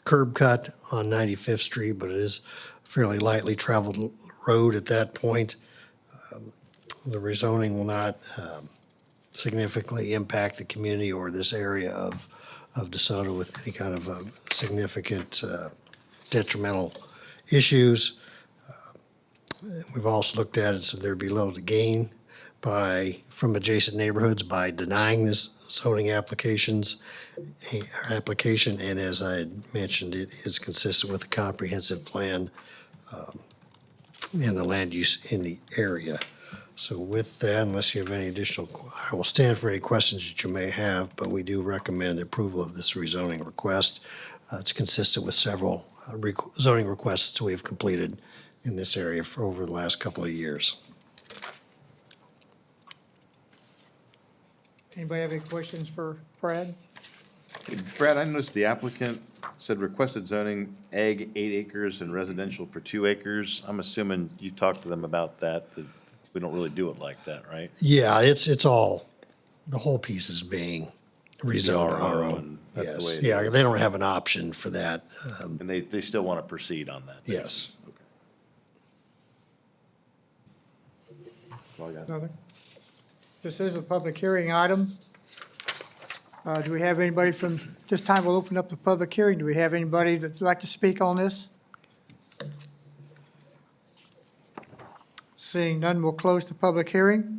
curb cut on 95th Street, but it is a fairly lightly traveled road at that point. The rezoning will not significantly impact the community or this area of DeSoto with any kind of significant detrimental issues. We've also looked at it, so there'd be little to gain from adjacent neighborhoods by denying this zoning application, and as I had mentioned, it is consistent with the comprehensive plan and the land use in the area. So with that, unless you have any additional, I will stand for any questions that you may have, but we do recommend approval of this rezoning request. It's consistent with several zoning requests that we've completed in this area for over the last couple of years. Anybody have any questions for Brad? Hey, Brad, I noticed the applicant said requested zoning ag 8 acres and residential for 2 acres. I'm assuming you talked to them about that we don't really do it like that, right? Yeah, it's all, the whole piece is being rezoned RO, RO. and that's the Yes, way it yeah, is. they don't have an option for that. And they still want to proceed on that? Yes. Okay. That's all I got. Nothing? This is a public hearing item. Do we have anybody from, this time we'll open up the public hearing. Do we have anybody that'd like to speak on this? Seeing none, we'll close the public hearing.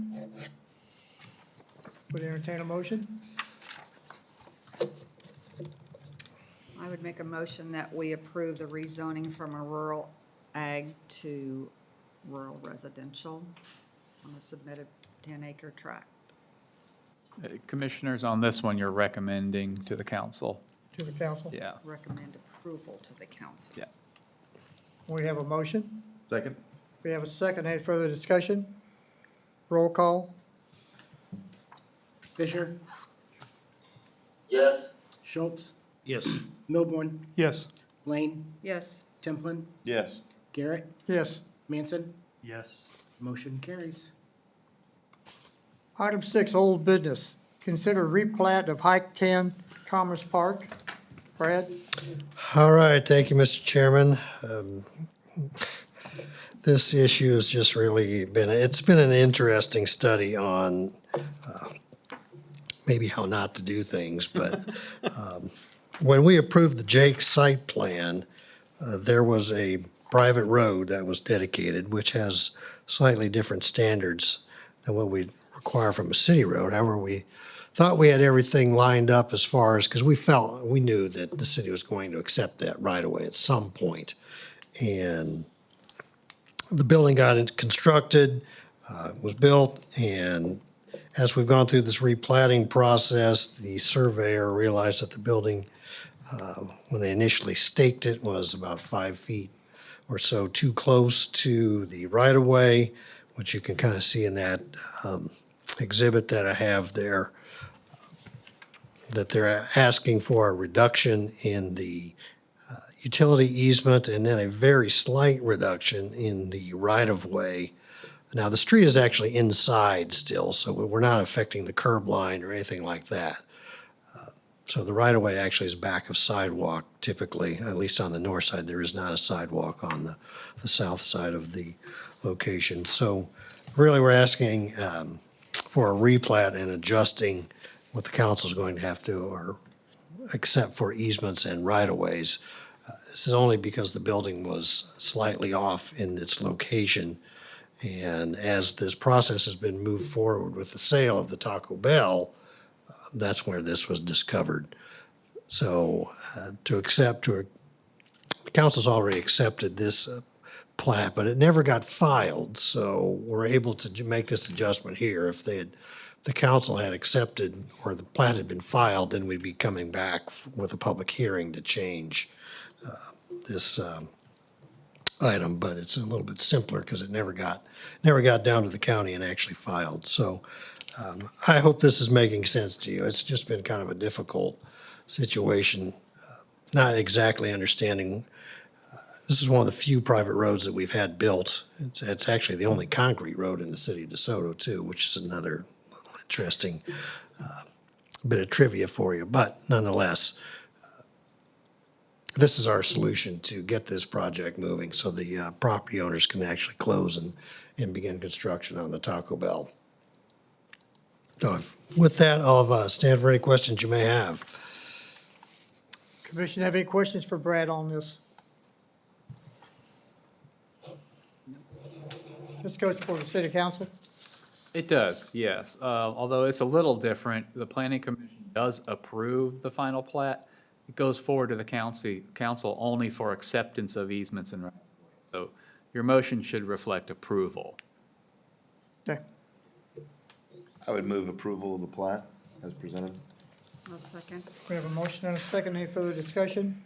Would entertain a motion? I would make a motion that we approve the rezoning from a rural ag to rural residential on the submitted 10-acre tract. Commissioners, on this one, you're recommending to the council. To the council? Yeah. Recommend approval to the council. Yeah. We have a motion. Second? We have a second. Any further discussion? Roll call. Fisher, Yes. Schultz, Yes. Milborn, Yes. Lane, Yes. Templin, Yes. Garrett, Yes. Manson. Yes. Motion carries. Item 6, old business. Consider replat of Hike 10 Commerce Park. Brad? All right, thank you, Mr. Chairman. This issue has just really been, it's been an interesting study on maybe how not to do things, but when we approved the Jake site plan, there was a private road that was dedicated, which has slightly different standards than what we require from a city road. However, we thought we had everything lined up as far as, because we knew that the city was going to accept that right away at some point. And the building got constructed, was built, and as we've gone through this replatting process, the surveyor realized that the building, when they initially staked it, was about 5 feet or so too close to the right-of-way, which you can kind of see in that exhibit that I have there, that they're asking for a reduction in the utility easement and then a very slight reduction in the right-of-way. Now, the street is actually inside still, so we're not affecting the curb line or anything like that. So the right-of-way actually is back of sidewalk typically, at least on the north side. There is not a sidewalk on the south side of the location. So really, we're asking for a replat and adjusting what the council's going to have to, or except for easements and right-of-ways. This is only because the building was slightly off in its location. And as this process has been moved forward with the sale of the Taco Bell, that's where this was discovered. So the council's already accepted this plat, but it never got filed. So we're able to make this adjustment here. If the council had accepted or the plat had been filed, then we'd be coming back with a public hearing to change this item, but it's a little bit simpler because it never got down to the county and actually filed. So I hope this is making sense to you. It's just been kind of a difficult situation, not exactly understanding. This is one of the few private roads that we've had built. It's actually the only concrete road in the city of DeSoto too, which is another interesting bit of trivia for you. But nonetheless, this is our solution to get this project moving so the property owners can actually close and begin construction on the Taco Bell. So with that, I'll stand for any questions you may have. Commission have any questions for Brad on this? This goes before the city council. It does, yes. Although it's a little different, the planning commission does approve the final plat. It goes forward to the council only for acceptance of easements and rights of way. So your motion should reflect approval. Okay. I would move approval of the plat as presented. I'll second. We have a motion and a second. Any further discussion?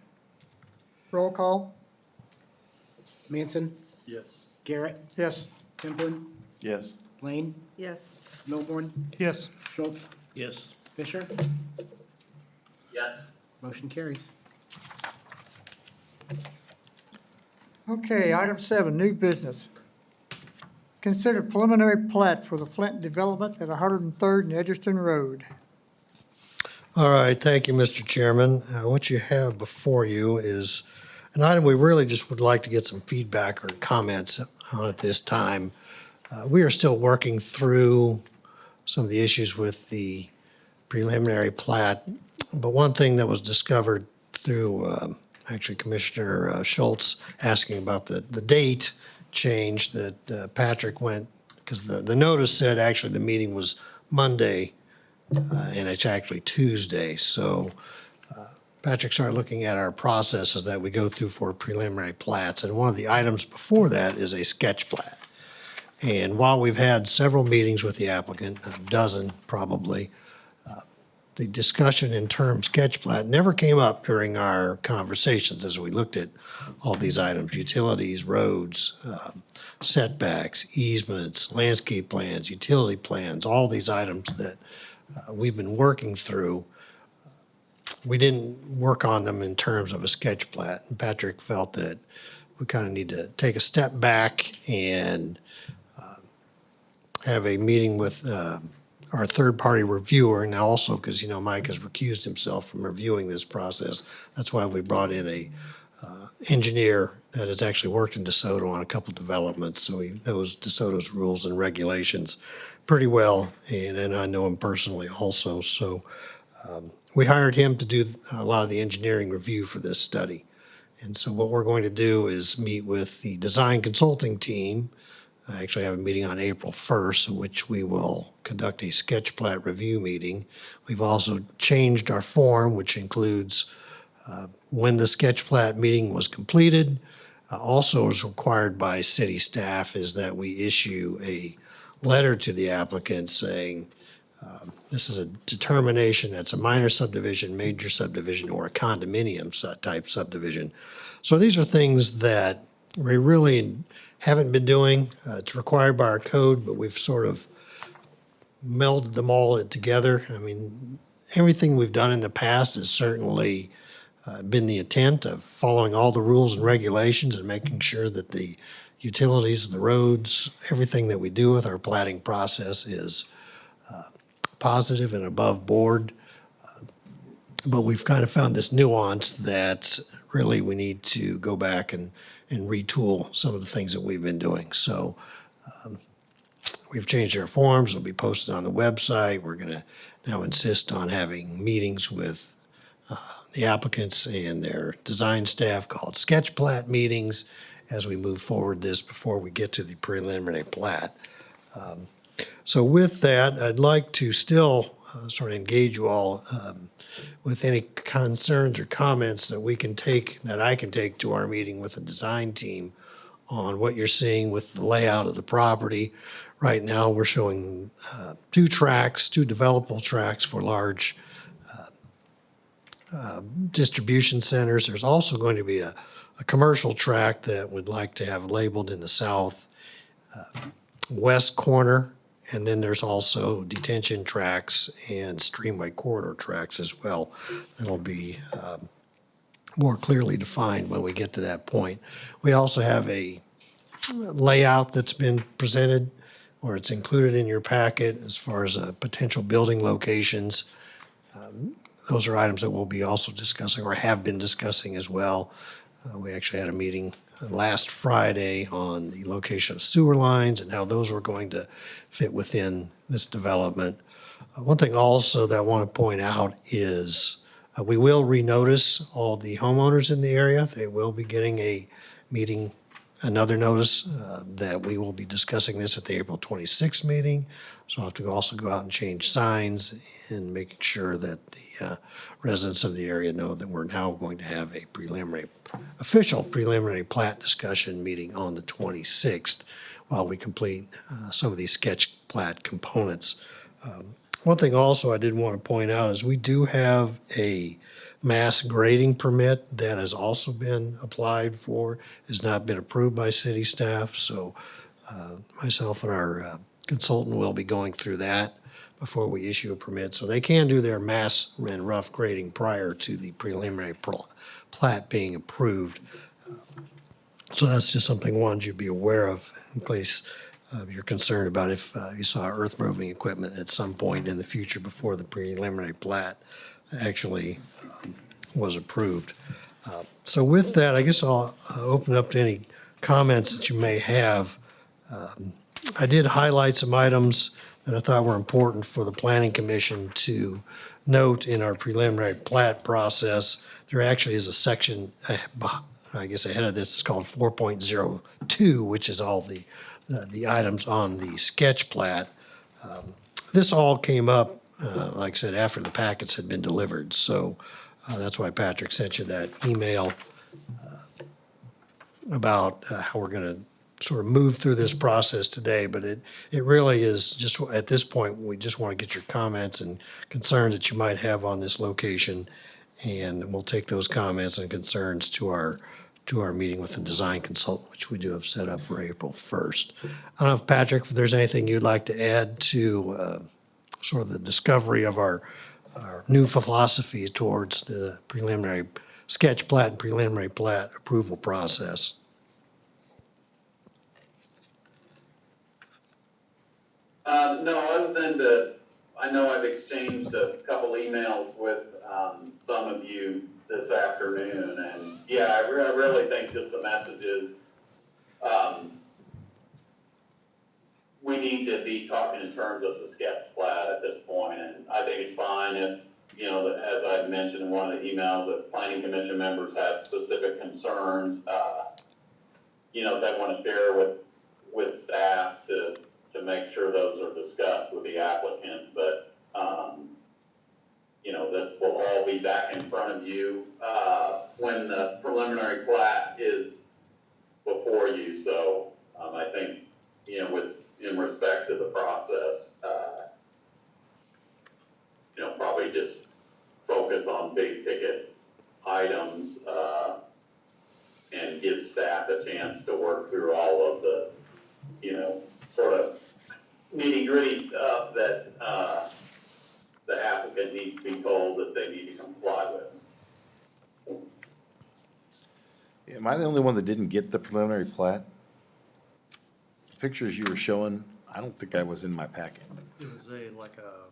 Roll call. Manson, Yes. Garrett, Yes. Templin, Yes. Lane, Yes. Milborn, Yes. Schultz, Yes. Fisher. Yes. Motion carries. Okay, item 7, new business. Consider preliminary plat for the Flint development at 103rd and Edgerton Road. All right, thank you, Mr. Chairman. What you have before you is an item we really just would like to get some feedback or comments on at this time. We are still working through some of the issues with the preliminary plat, but one thing that was discovered through actually Commissioner Schultz asking about the date change that Patrick went, because the notice said actually the meeting was Monday, and it's actually Tuesday. So Patrick started looking at our processes that we go through for preliminary plats, and one of the items before that is a sketch plat. And while we've had several meetings with the applicant, a dozen probably, the discussion in terms sketch plat never came up during our conversations as we looked at all these items: utilities, roads, setbacks, easements, landscape plans, utility plans, all these items that we've been working through. We didn't work on them in terms of a sketch plat. And Patrick felt that we kind of need to take a step back and have a meeting with our third-party reviewer. Now also, because, you know, Mike has recused himself from reviewing this process. That's why we brought in a engineer that has actually worked in DeSoto on a couple developments, so he knows DeSoto's rules and regulations pretty well, and I know him personally also. So we hired him to do a lot of the engineering review for this study. And so what we're going to do is meet with the design consulting team. I actually have a meeting on April 1st, in which we will conduct a sketch plat review meeting. We've also changed our form, which includes when the sketch plat meeting was completed. Also, as required by city staff, is that we issue a letter to the applicant saying this is a determination that's a minor subdivision, major subdivision, or a condominium type subdivision. So these are things that we really haven't been doing. It's required by our code, but we've sort of melded them all together. I mean, everything we've done in the past has certainly been the intent of following all the rules and regulations and making sure that the utilities, the roads, everything that we do with our platting process is positive and above board. But we've kind of found this nuance that really we need to go back and retool some of the things that we've been doing. So we've changed our forms. It'll be posted on the website. We're going to now insist on having meetings with the applicants and their design staff called sketch plat meetings as we move forward this before we get to the preliminary plat. So with that, I'd like to still sort of engage you all with any concerns or comments that we can take, that I can take to our meeting with the design team on what you're seeing with the layout of the property. Right now, we're showing two developable tracks for large distribution centers. There's also going to be a commercial track that we'd like to have labeled in the south west corner. And then there's also detention tracks and streamway corridor tracks as well. That'll be more clearly defined when we get to that point. We also have a layout that's been presented, or it's included in your packet as far as potential building locations. Those are items that we'll be also discussing, or have been discussing as well. We actually had a meeting last Friday on the location of sewer lines and how those were going to fit within this development. One thing also that I want to point out is we will renotice all the homeowners in the area. They will be getting a meeting, another notice that we will be discussing this at the April 26th meeting. So I'll have to also go out and change signs and making sure that the residents of the area know that we're now going to have a official preliminary plat discussion meeting on the 26th while we complete some of these sketch plat components. One thing also I did want to point out is we do have a mass grading permit that has also been applied for, has not been approved by city staff. So myself and our consultant will be going through that before we issue a permit. So they can do their mass and rough grading prior to the preliminary plat being approved. So that's just something I wanted you to be aware of in case you're concerned about if you saw earth moving equipment at some point in the future before the preliminary plat actually was approved. So with that, I guess I'll open up to any comments that you may have. I did highlight some items that I thought were important for the planning commission to note in our preliminary plat process. There actually is a section, I guess ahead of this, it's called 4.02, which is all the items on the sketch plat. This all came up, like I said, after the packets had been delivered. So that's why Patrick sent you that email about how we're going to sort of move through this process today. But it really is just, at this point, we just want to get your comments and concerns that you might have on this location. And we'll take those comments and concerns to our meeting with the design consultant, which we do have set up for April 1st. I don't know if, Patrick, if there's anything you'd like to add to sort of the discovery of our new philosophy towards the preliminary sketch plat and preliminary plat approval process. No, other than I know I've exchanged a couple emails with some of you this afternoon, and yeah, I really think just the message is we need to be talking in terms of the sketch plat at this point, and I think it's fine if, you know, as I mentioned in one of the emails, that planning commission members have specific concerns, you know, they want to share with staff to make sure those are discussed with the applicant. But, you know, this will all be back in front of you when the preliminary plat is before you. So I think, you know, in respect to the process, you know, probably just focus on big ticket items and give staff a chance to work through all of the, you know, sort of nitty gritty stuff that the applicant needs to be told that they need to comply with. Am I the only one that didn't get the preliminary plat? The pictures you were showing, I don't think I was in my packet. It was like a,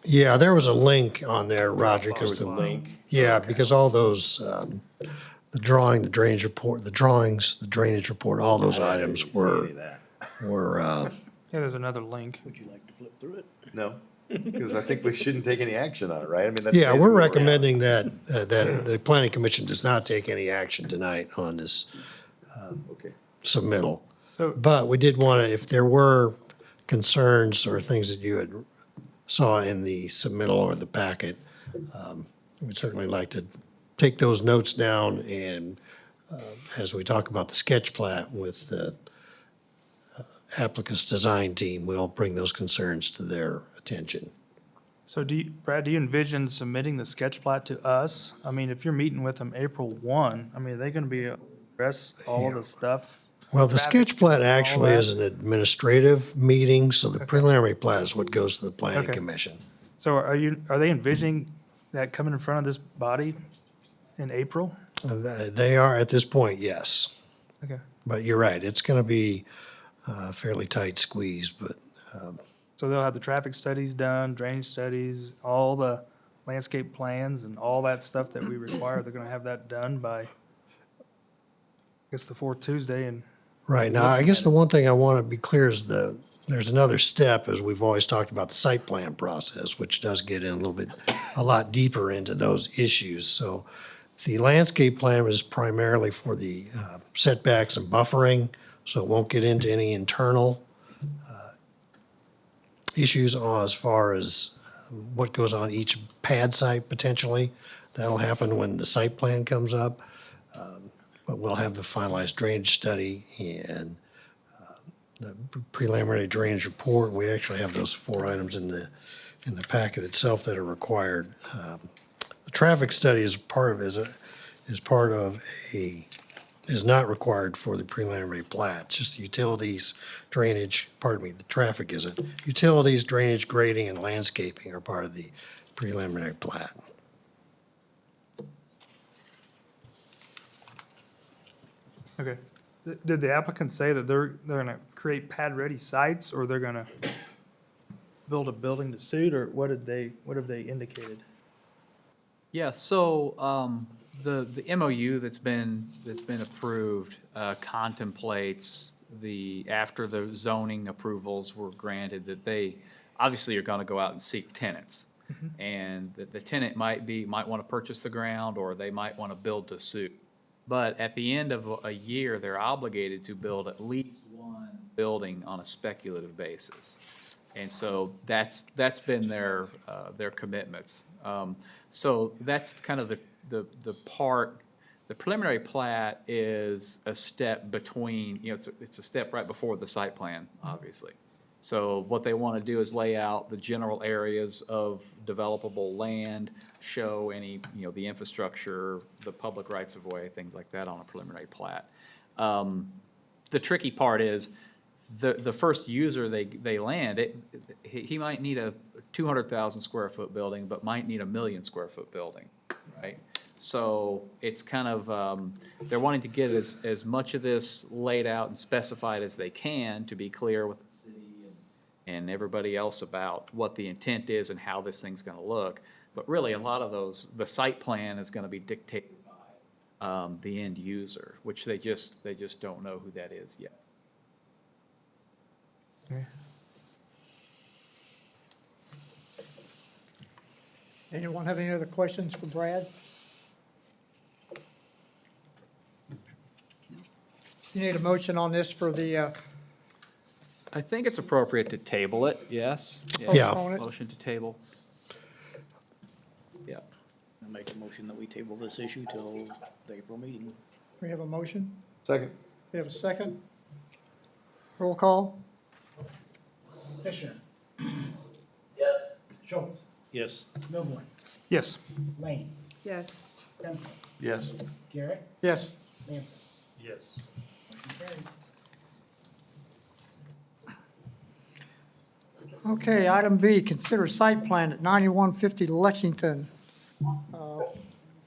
Yeah, there was a link on there, Roger. There was a link? Yeah, because all those, the drawing, the drainage report, the drawings, the drainage report, all those I items didn't see any were, of that. Yeah, there's another link. Would you like to flip through it? No, because I think we shouldn't take any action on it, right? I mean, that's yeah, we're basically where at. recommending that the planning commission does not take any action tonight on this Okay. submittal. So, But we did want to, if there were concerns or things that you had saw in the submittal or the packet, we'd certainly like to take those notes down and as we talk about the sketch plat with the applicant's design team, we'll bring those concerns to their attention. so Brad, do you envision submitting the sketch plat to us? I mean, if you're meeting with them April 1, I mean, are they going to be address all of the stuff? Well, the traffic, sketch plat all actually that? is an administrative meeting, so the preliminary plat is what goes to the planning Okay. commission. So are they envisioning that coming in front of this body in April? They are at this point, yes. Okay. But you're right, it's going to be a fairly tight squeeze, but So they'll have the traffic studies done, drainage studies, all the landscape plans and all that stuff that we require. They're gonna have that done by, I guess, the fourth Tuesday and, right now, I guess the one thing I want to be clear is there's another step, as we've always talked about, the site plan process, which does get in a lot deeper into those issues. So the landscape plan is primarily for the setbacks and buffering, so it won't get into any internal issues as far as what goes on each pad site potentially. That'll happen when the site plan comes up. But we'll have the finalized drainage study and the preliminary drainage report. We actually have those 4 items in the packet itself that are required. The traffic study is not required for the preliminary plat. Just the utilities, drainage, the traffic isn't. Utilities, drainage, grading, and landscaping are part of the preliminary plat. okay. Did the applicant say that they're gonna create pad-ready sites or they're gonna build a building to suit, or what have they indicated? Yeah, so the MOU that's been approved contemplates after the zoning approvals were granted, that they obviously are gonna go out and seek tenants. And the tenant might want to purchase the ground, or they might want to build to suit. But at the end of a year, they're obligated to build at least one building on a speculative basis. And so that's been their commitments. So that's kind of the part. The preliminary plat is a step between, it's a step right before the site plan, obviously. So what they want to do is lay out the general areas of developable land, show any, the infrastructure, the public rights of way, things like that on a preliminary plat. The tricky part is the first user they land, he might need a 200,000 square foot building, but might need a 1 million square foot building, right? So it's kind of, they're wanting to get as much of this laid out and specified as they can to be clear with the city and everybody else about what the intent is and how this thing's gonna look. But really, a lot of the site plan is gonna be dictated by the end user, which they just don't know who that is yet. Anyone have any other questions for Brad? You need a motion on this for the, I think it's appropriate to table it, yes? Yeah. Postpone it? Motion to table. Yeah. I make a motion that we table this issue till the April meeting. We have a motion? Second. We have a second? Roll call? Fisher. Yes. Schultz. Yes. Milborn. Yes. Lane. Yes. Temple. Yes. Garrett. Yes. Manson. Yes. Motion carries. Okay, item B, consider site plan at 9150 Lexington.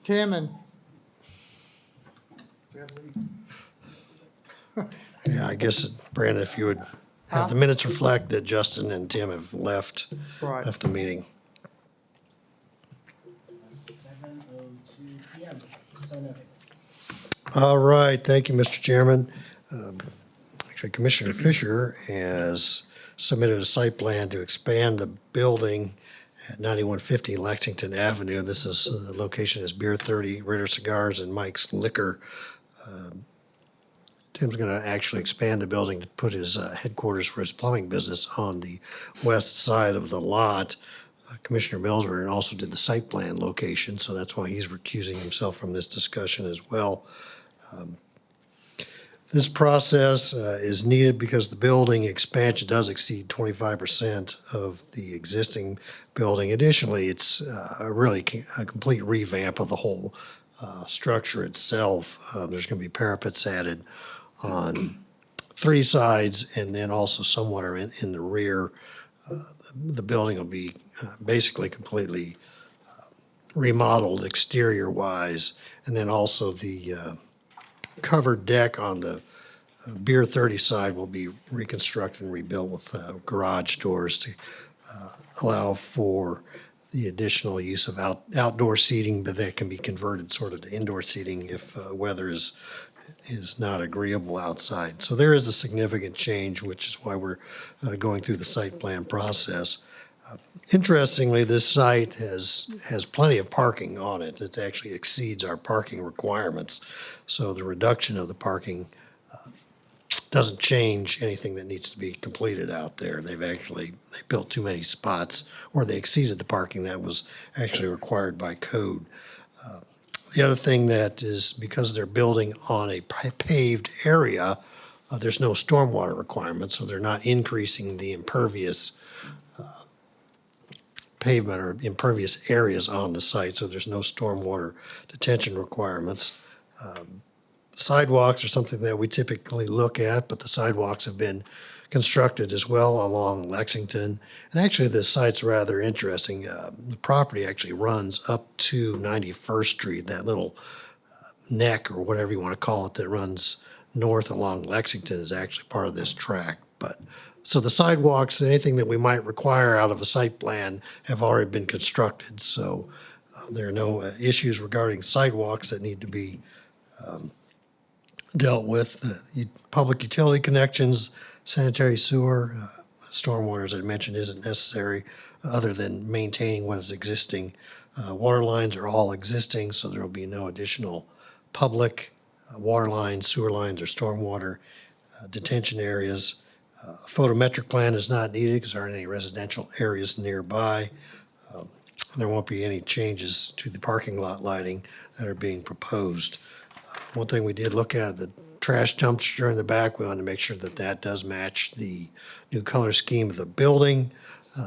Tim and, Yeah, I guess, Brandon, if you would have the minutes reflect that Justin and Tim have left right, the meeting. 7:02 PM. So noted. All right, thank you, Mr. Chairman. Actually, Commissioner Fisher has submitted a site plan to expand the building at 9150 Lexington Avenue. This is, the location is Beer 30, Ritter Cigars, and Mike's Liquor. Tim's going to actually expand the building to put his headquarters for his plumbing business on the west side of the lot. Commissioner Milsbury also did the site plan location, so that's why he's recusing himself from this discussion as well. This process is needed because the building expansion does exceed 25% of the existing building. Additionally, it's a complete revamp of the whole structure itself. There's going to be parapets added on 3 sides, and then also somewhere in the rear. The building will be basically completely remodeled exterior-wise, and then also the covered deck on the Beer 30 side will be reconstructed and rebuilt with garage doors to allow for the additional use of outdoor seating, but that can be converted sort of to indoor seating if weather is not agreeable outside. So there is a significant change, which is why we're going through the site plan process. Interestingly, this site has plenty of parking on it. It actually exceeds our parking requirements. So the reduction of the parking doesn't change anything that needs to be completed out there. They built too many spots, or they exceeded the parking that was actually required by code. The other thing that is, because they're building on a paved area, there's no stormwater requirements, so they're not increasing the impervious pavement or impervious areas on the site, so there's no stormwater detention requirements. Sidewalks are something that we typically look at, but the sidewalks have been constructed as well along Lexington. And actually, this site's rather interesting. The property actually runs up to 91st Street, that little neck or whatever you want to call it that runs north along Lexington is actually part of this tract. So the sidewalks, anything that we might require out of a site plan have already been constructed. So there are no issues regarding sidewalks that need to be dealt with public utility connections, sanitary sewer, stormwater, as I mentioned, isn't necessary other than maintaining what is existing. Water lines are all existing, so there will be no additional public water lines, sewer lines, or stormwater detention areas. Photometric plan is not needed because there aren't any residential areas nearby. There won't be any changes to the parking lot lighting that are being proposed. One thing we did look at, the trash dumpster in the back, we wanted to make sure that that does match the new color scheme of the building.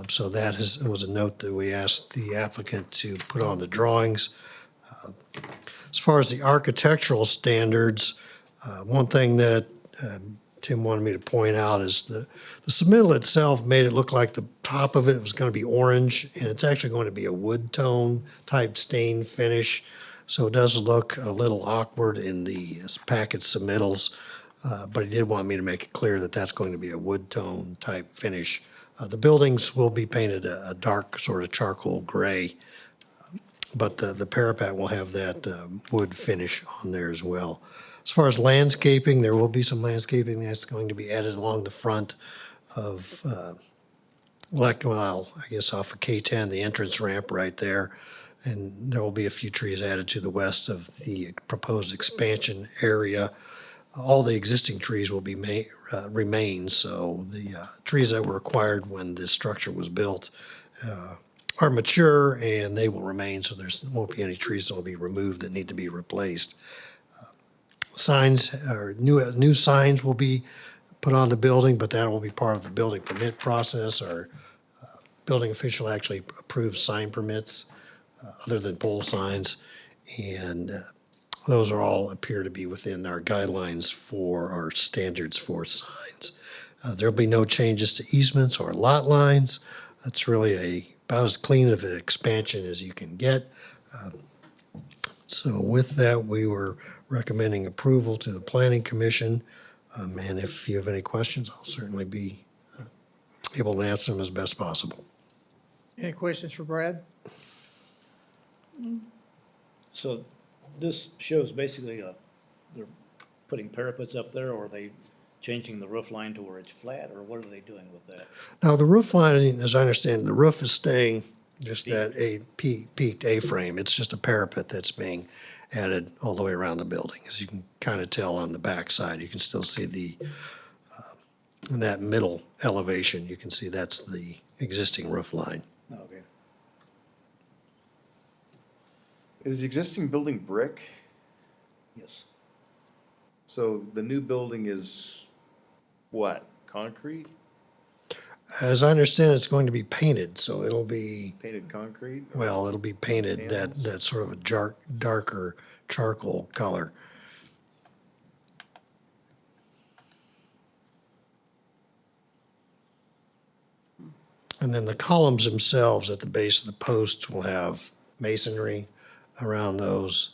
So that was a note that we asked the applicant to put on the drawings. As far as the architectural standards, one thing that Tim wanted me to point out is the submittal itself made it look like the top of it was going to be orange, and it's actually going to be a wood tone type stain finish. So it does look a little awkward in the packet submittals, but he did want me to make it clear that that's going to be a wood tone type finish. The buildings will be painted a dark sort of charcoal gray, but the parapet will have that wood finish on there as well. As far as landscaping, there will be some landscaping that's going to be added along the front of, I guess off of K10, the entrance ramp right there. And there will be a few trees added to the west of the proposed expansion area. All the existing trees will be remain, so the trees that were acquired when this structure was built are mature and they will remain, so there won't be any trees that will be removed that need to be replaced. Signs or new signs will be put on the building, but that will be part of the building permit process. Our building official actually approves sign permits other than pole signs, and those are all appear to be within our guidelines for our standards for signs. There'll be no changes to easements or lot lines. That's really about as clean of an expansion as you can get. So with that, we were recommending approval to the Planning Commission. And if you have any questions, I'll certainly be able to answer them as best possible. Any questions for Brad? So this shows basically they're putting parapets up there, or are they changing the roof line to where it's flat, or what are they doing with that? Now, the roof line, as I understand, the roof is staying just that peaked A-frame. It's just a parapet that's being added all the way around the building. As you can kind of tell on the back side, you can still see in that middle elevation, you can see that's the existing roof line. Okay. Is the existing building brick? Yes. So the new building is what, concrete? As I understand, it's going to be painted, so it'll be, Painted concrete? well, it'll be painted Panels? that sort of a darker charcoal color. And then the columns themselves at the base of the posts will have masonry around those.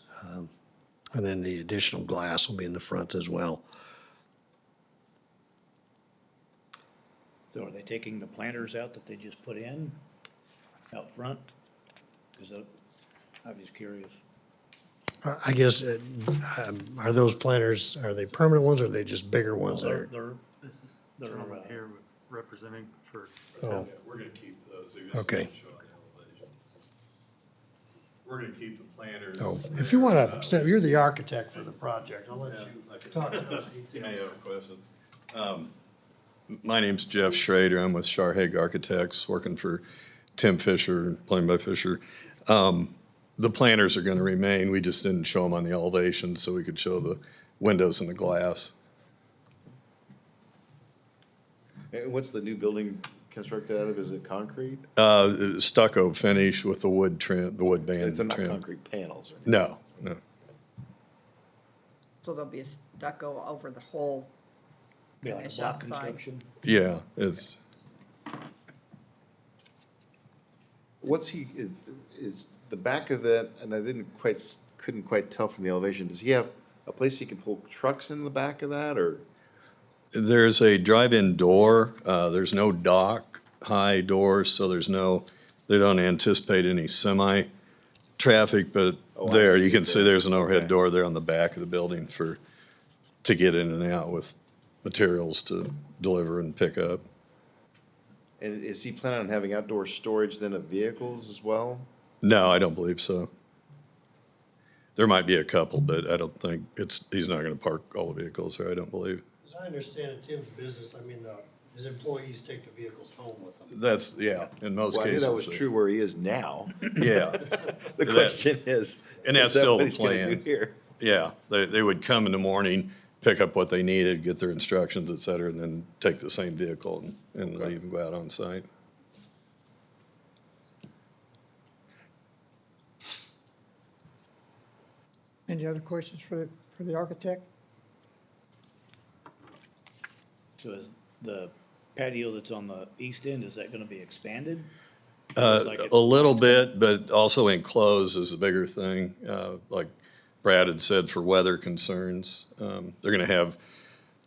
And then the additional glass will be in the front as well. So are they taking the planters out that they just put in out front? Because I'm just curious. I guess, are those planters, are they permanent ones or are they just bigger ones that are? They're This is They're, gentleman uh, here with representing for. Oh. We're gonna keep those. Okay. We're gonna keep the planters. Oh, if you want to, you're the architect for the project, I'll let you talk to those You may details. have a question. My name's Jeff Schrader. I'm with Scharhaig Architects, working for Tim Fisher, Plain by Fisher. The planters are gonna remain. We just didn't show them on the elevation so we could show the windows and the glass. And what's the new building constructed out of? Is it concrete? Stucco finish with the wood trim, the wood band It's not trim. concrete panels or anything? No, no. So there'll be a stucco over the whole be like a finish block outside. construction. Yeah, it's, What's is the back of that, and I couldn't quite tell from the elevation, does he have a place he can pull trucks in the back of that, or? there's a drive-in door. There's no dock, high doors, so they don't anticipate any semi-traffic, but Oh, I there, see you it can see there. there's an overhead Okay. door there on the back of the building for to get in and out with materials to deliver and pick up. And is he planning on having outdoor storage then of vehicles as well? No, I don't believe so. There might be a couple, but I don't think he's not gonna park all the vehicles there, I don't believe. As I understand it, Tim's business, I mean, his employees take the vehicles home with them. That's, yeah, in most Well, I knew cases. that was true where he is now. Yeah. The question is. And that's is that still what the he's gonna do plan. here? Yeah, they would come in the morning, pick up what they needed, get their instructions, et cetera, and then take the same vehicle and leave and go out on site. Any other questions for the architect? So is the patio that's on the east end, is that gonna be expanded? A little bit, but also enclosed is a bigger thing. Like Brad had said, for weather concerns, they're gonna have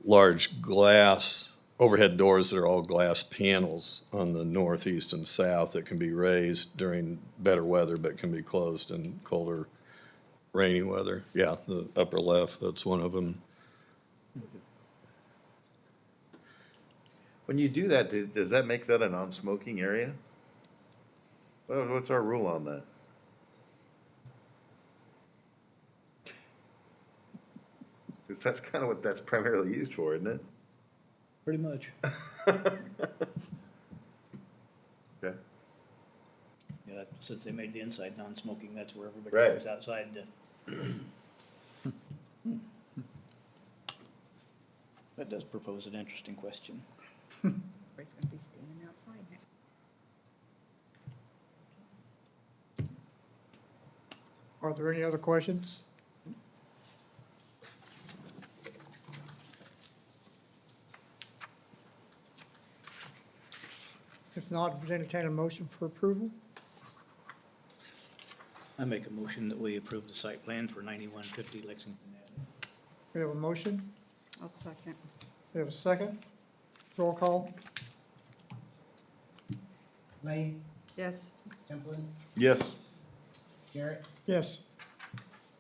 large glass overhead doors that are all glass panels on the northeast and south that can be raised during better weather, but can be closed in colder, rainy weather. Yeah, the upper left, that's one of them. When you do that, does that make that a non-smoking area? What's our rule on that? Because that's kind of what that's primarily used for, isn't it? Pretty much. Okay. Yeah, since they made the inside non-smoking, that's where everybody Right. goes outside to. That does propose an interesting question. Everybody's gonna be standing outside now. Are there any other questions? If not, would entertain a motion for approval? I make a motion that we approve the site plan for 9150 Lexington Avenue. We have a motion, I'll second. we have a second. Roll call? Lane, Yes, Templin, Yes. Garrett, Yes.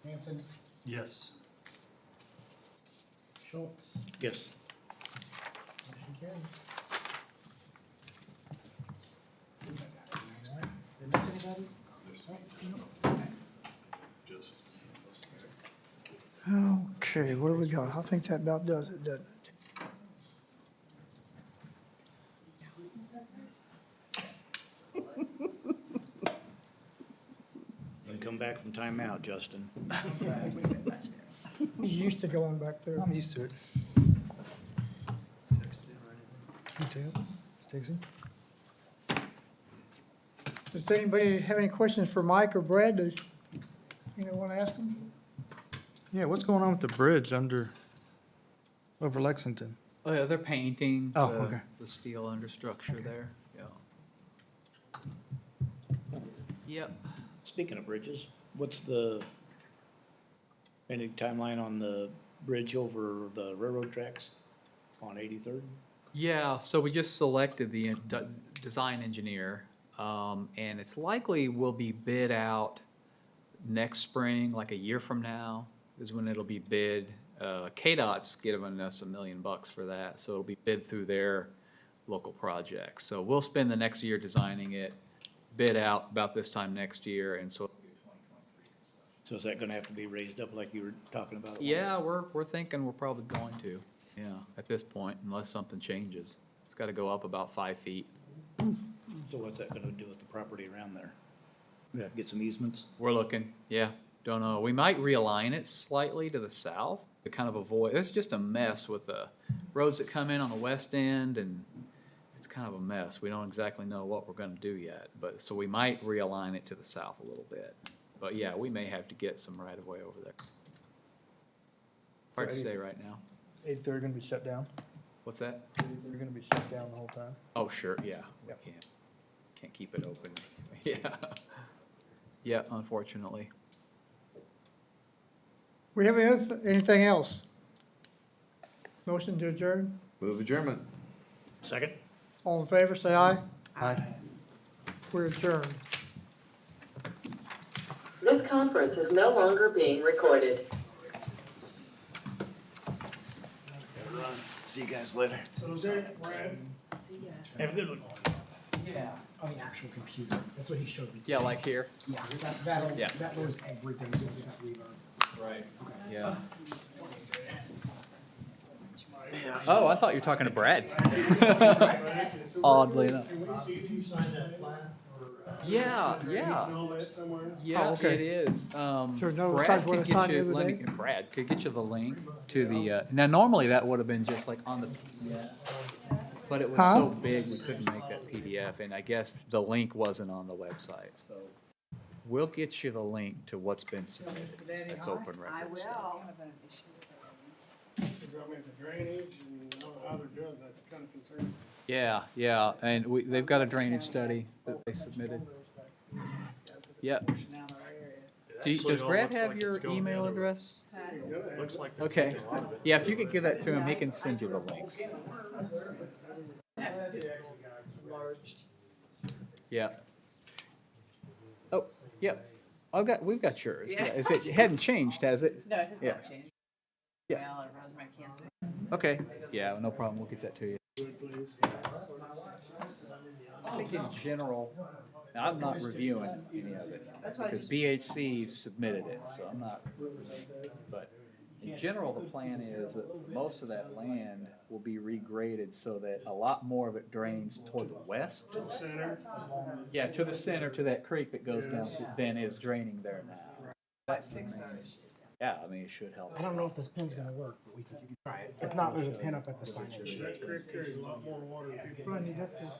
Hanson, Yes. Schultz, Yes. motion carries. Did I miss anybody? Okay, what do we got? I think that about does it, doesn't it? And come back from timeout, Justin. He's used to going back there. I'm used to it. Takes him. Does anybody have any questions for Mike or Brad? Does anyone want to ask them? Yeah, what's going on with the bridge over Lexington? Oh, yeah, they're painting Oh, okay. the steel understructure there, yeah. Yep. Speaking of bridges, what's any timeline on the bridge over the railroad tracks on 83rd? Yeah, so we just selected the design engineer, and it's likely will be bid out next spring, like a year from now, is when it'll be bid. KDOT's giving us $1 million for that, so it'll be bid through their local projects. So we'll spend the next year designing it, bid out about this time next year, and so it'll be a 2023 construction. So is that gonna have to be raised up like you were talking about? Yeah, we're thinking we're probably going to, yeah, at this point, unless something changes. It's gotta go up about 5 feet. So what's that gonna do with the property around there? We have to get some easements? We're looking, yeah, don't know. We might realign it slightly to the south to kind of avoid, it's just a mess with the roads that come in on the west end, and it's kind of a mess. We don't exactly know what we're gonna do yet, but, so we might realign it to the south a little bit. But yeah, we may have to get some right of way over there. Hard to say right now. 8:30 gonna be shut down? What's that? 8:30 gonna be shut down the whole time? Oh, sure, yeah, we can't keep it open, yeah. Yeah, unfortunately. We have anything else? Motion to adjourn? Move adjournment. Second? All in favor, say aye. Aye. We're adjourned. This conference is no longer being recorded. See you guys later. So is there, Brad? Have a good one. Yeah, on the actual computer. That's what he showed me. Yeah, like here. Yeah, that'll, Yeah. that knows everything, so we have to relearn. Right. Yeah. Oh, I thought you were talking to Brad. Oddly enough. You signed that plan for, Yeah, yeah. Yeah, Oh, okay. it is. Sure, no, Brad besides what could I signed get the you, other Lenny- day? Brad could get you the link to the, now normally that would have been just like on the PDF, but it was Huh? so big we couldn't make that PDF, and I guess the link wasn't on the website, so. We'll get you the link to what's been submitted. That's open I record stuff. will. The drainage and how they're doing, that's kind of concerning. Yeah, yeah, and they've got a drainage study that they submitted. Yep. Actually, Does it all Brad looks have like it's your going the email other way. address? Looks like they're Okay. taking a lot of it. Yeah, if you could give that to him, he can send you the link. Yeah. Oh, yep. We've got yours. Yeah. It hadn't changed, has it? No, it has Yeah. not changed. Yeah. Email or Rosemary can't say. Okay. Yeah, no problem. We'll get that to you. I think in general, now I'm not reviewing any of it That's why I because just- BHC submitted it, so I'm not. But in general, the plan is that most of that land will be regraded so that a lot more of it drains toward the west. Center. Yeah, to the center, to that creek that goes down, than is draining there now. That's the main. Yeah, I mean, it should help. I don't know if this pin's gonna work, but we can try it. If not, there's a pin up at the signage. That creek carries a lot more water than people. Rodney, that's-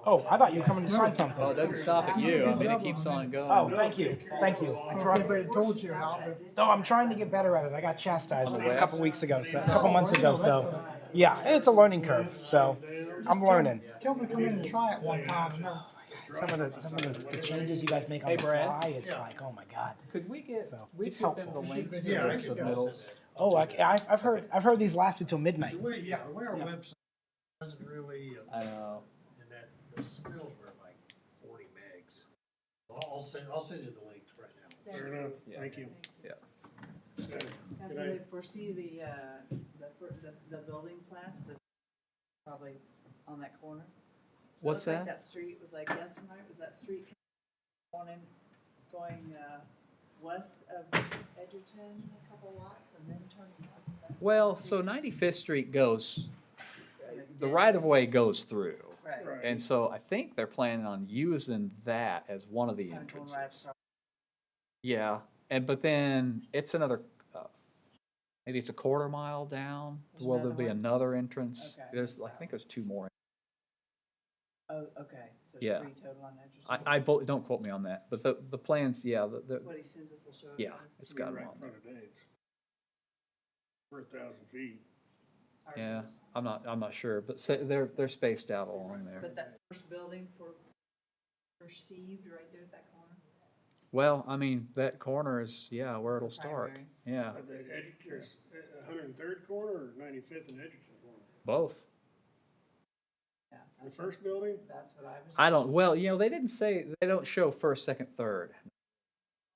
Oh, I thought you were coming to sign something. Well, it doesn't stop at you. I mean, it keeps on going. Oh, thank you, thank you. I don't know if anybody told you or not, but Oh, I'm trying to get better at it. I got chastised On the a couple webs? weeks ago, a couple months ago, so, yeah, it's a learning curve, so I'm learning. tell them to come in and try it one time. And they'll- Some of the changes you guys make on Hey, the Brad. fly, it's like, oh my God. Could we get, So, we it's give them the helpful. links to Yeah, the I could go. submittals? Oh, I've heard these lasted till midnight. The way, yeah, the way our Yeah. website doesn't really, I know. and that, the submittals were like 40 megs. I'll send you the links right now. Fair enough, Yeah. thank you. Yeah. Now, so they foresee the building plats that probably on that corner? So it What's looked like that? That street was like yesterday, was that street going west of Edgerton, a couple lots, and then turning up? Is that what Well, you so see? 95th Street goes, the right of way goes through. Right. Right. And so I think they're planning on using that as one of the Kinda going right entrances. across. Yeah, but then it's another, maybe it's a quarter mile down, There's well, there'll be another another entrance. Okay. There's, I think there's two more. Oh, okay, so it's Yeah. 3 total on Edgerton. Don't quote me on that, but the plans, yeah, What he sends us will show. yeah, everything. it's got them Right on in there. front of Dave's. We're 1,000 feet. Ours Yeah, is. I'm not sure, but they're spaced out along there. But that first building perceived right there at that corner? Well, I mean, that corner is, yeah, where It's it'll the start. primary. Yeah, At the Edgerton's, 103rd corner or 95th and Edgerton corner? both. Yeah. The that's first building? That's what I was. I don't, well, they didn't say, they don't show first, second, third.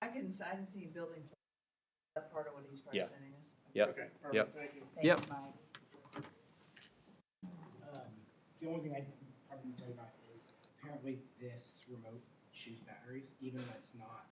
I didn't see a building. That part of what he's probably Yeah. sending us. Yep. Okay, Yep. perfect, thank you. Thank Yep. you, Mike. The only thing I probably need to tell you about is apparently this remote shoots batteries, even when it's not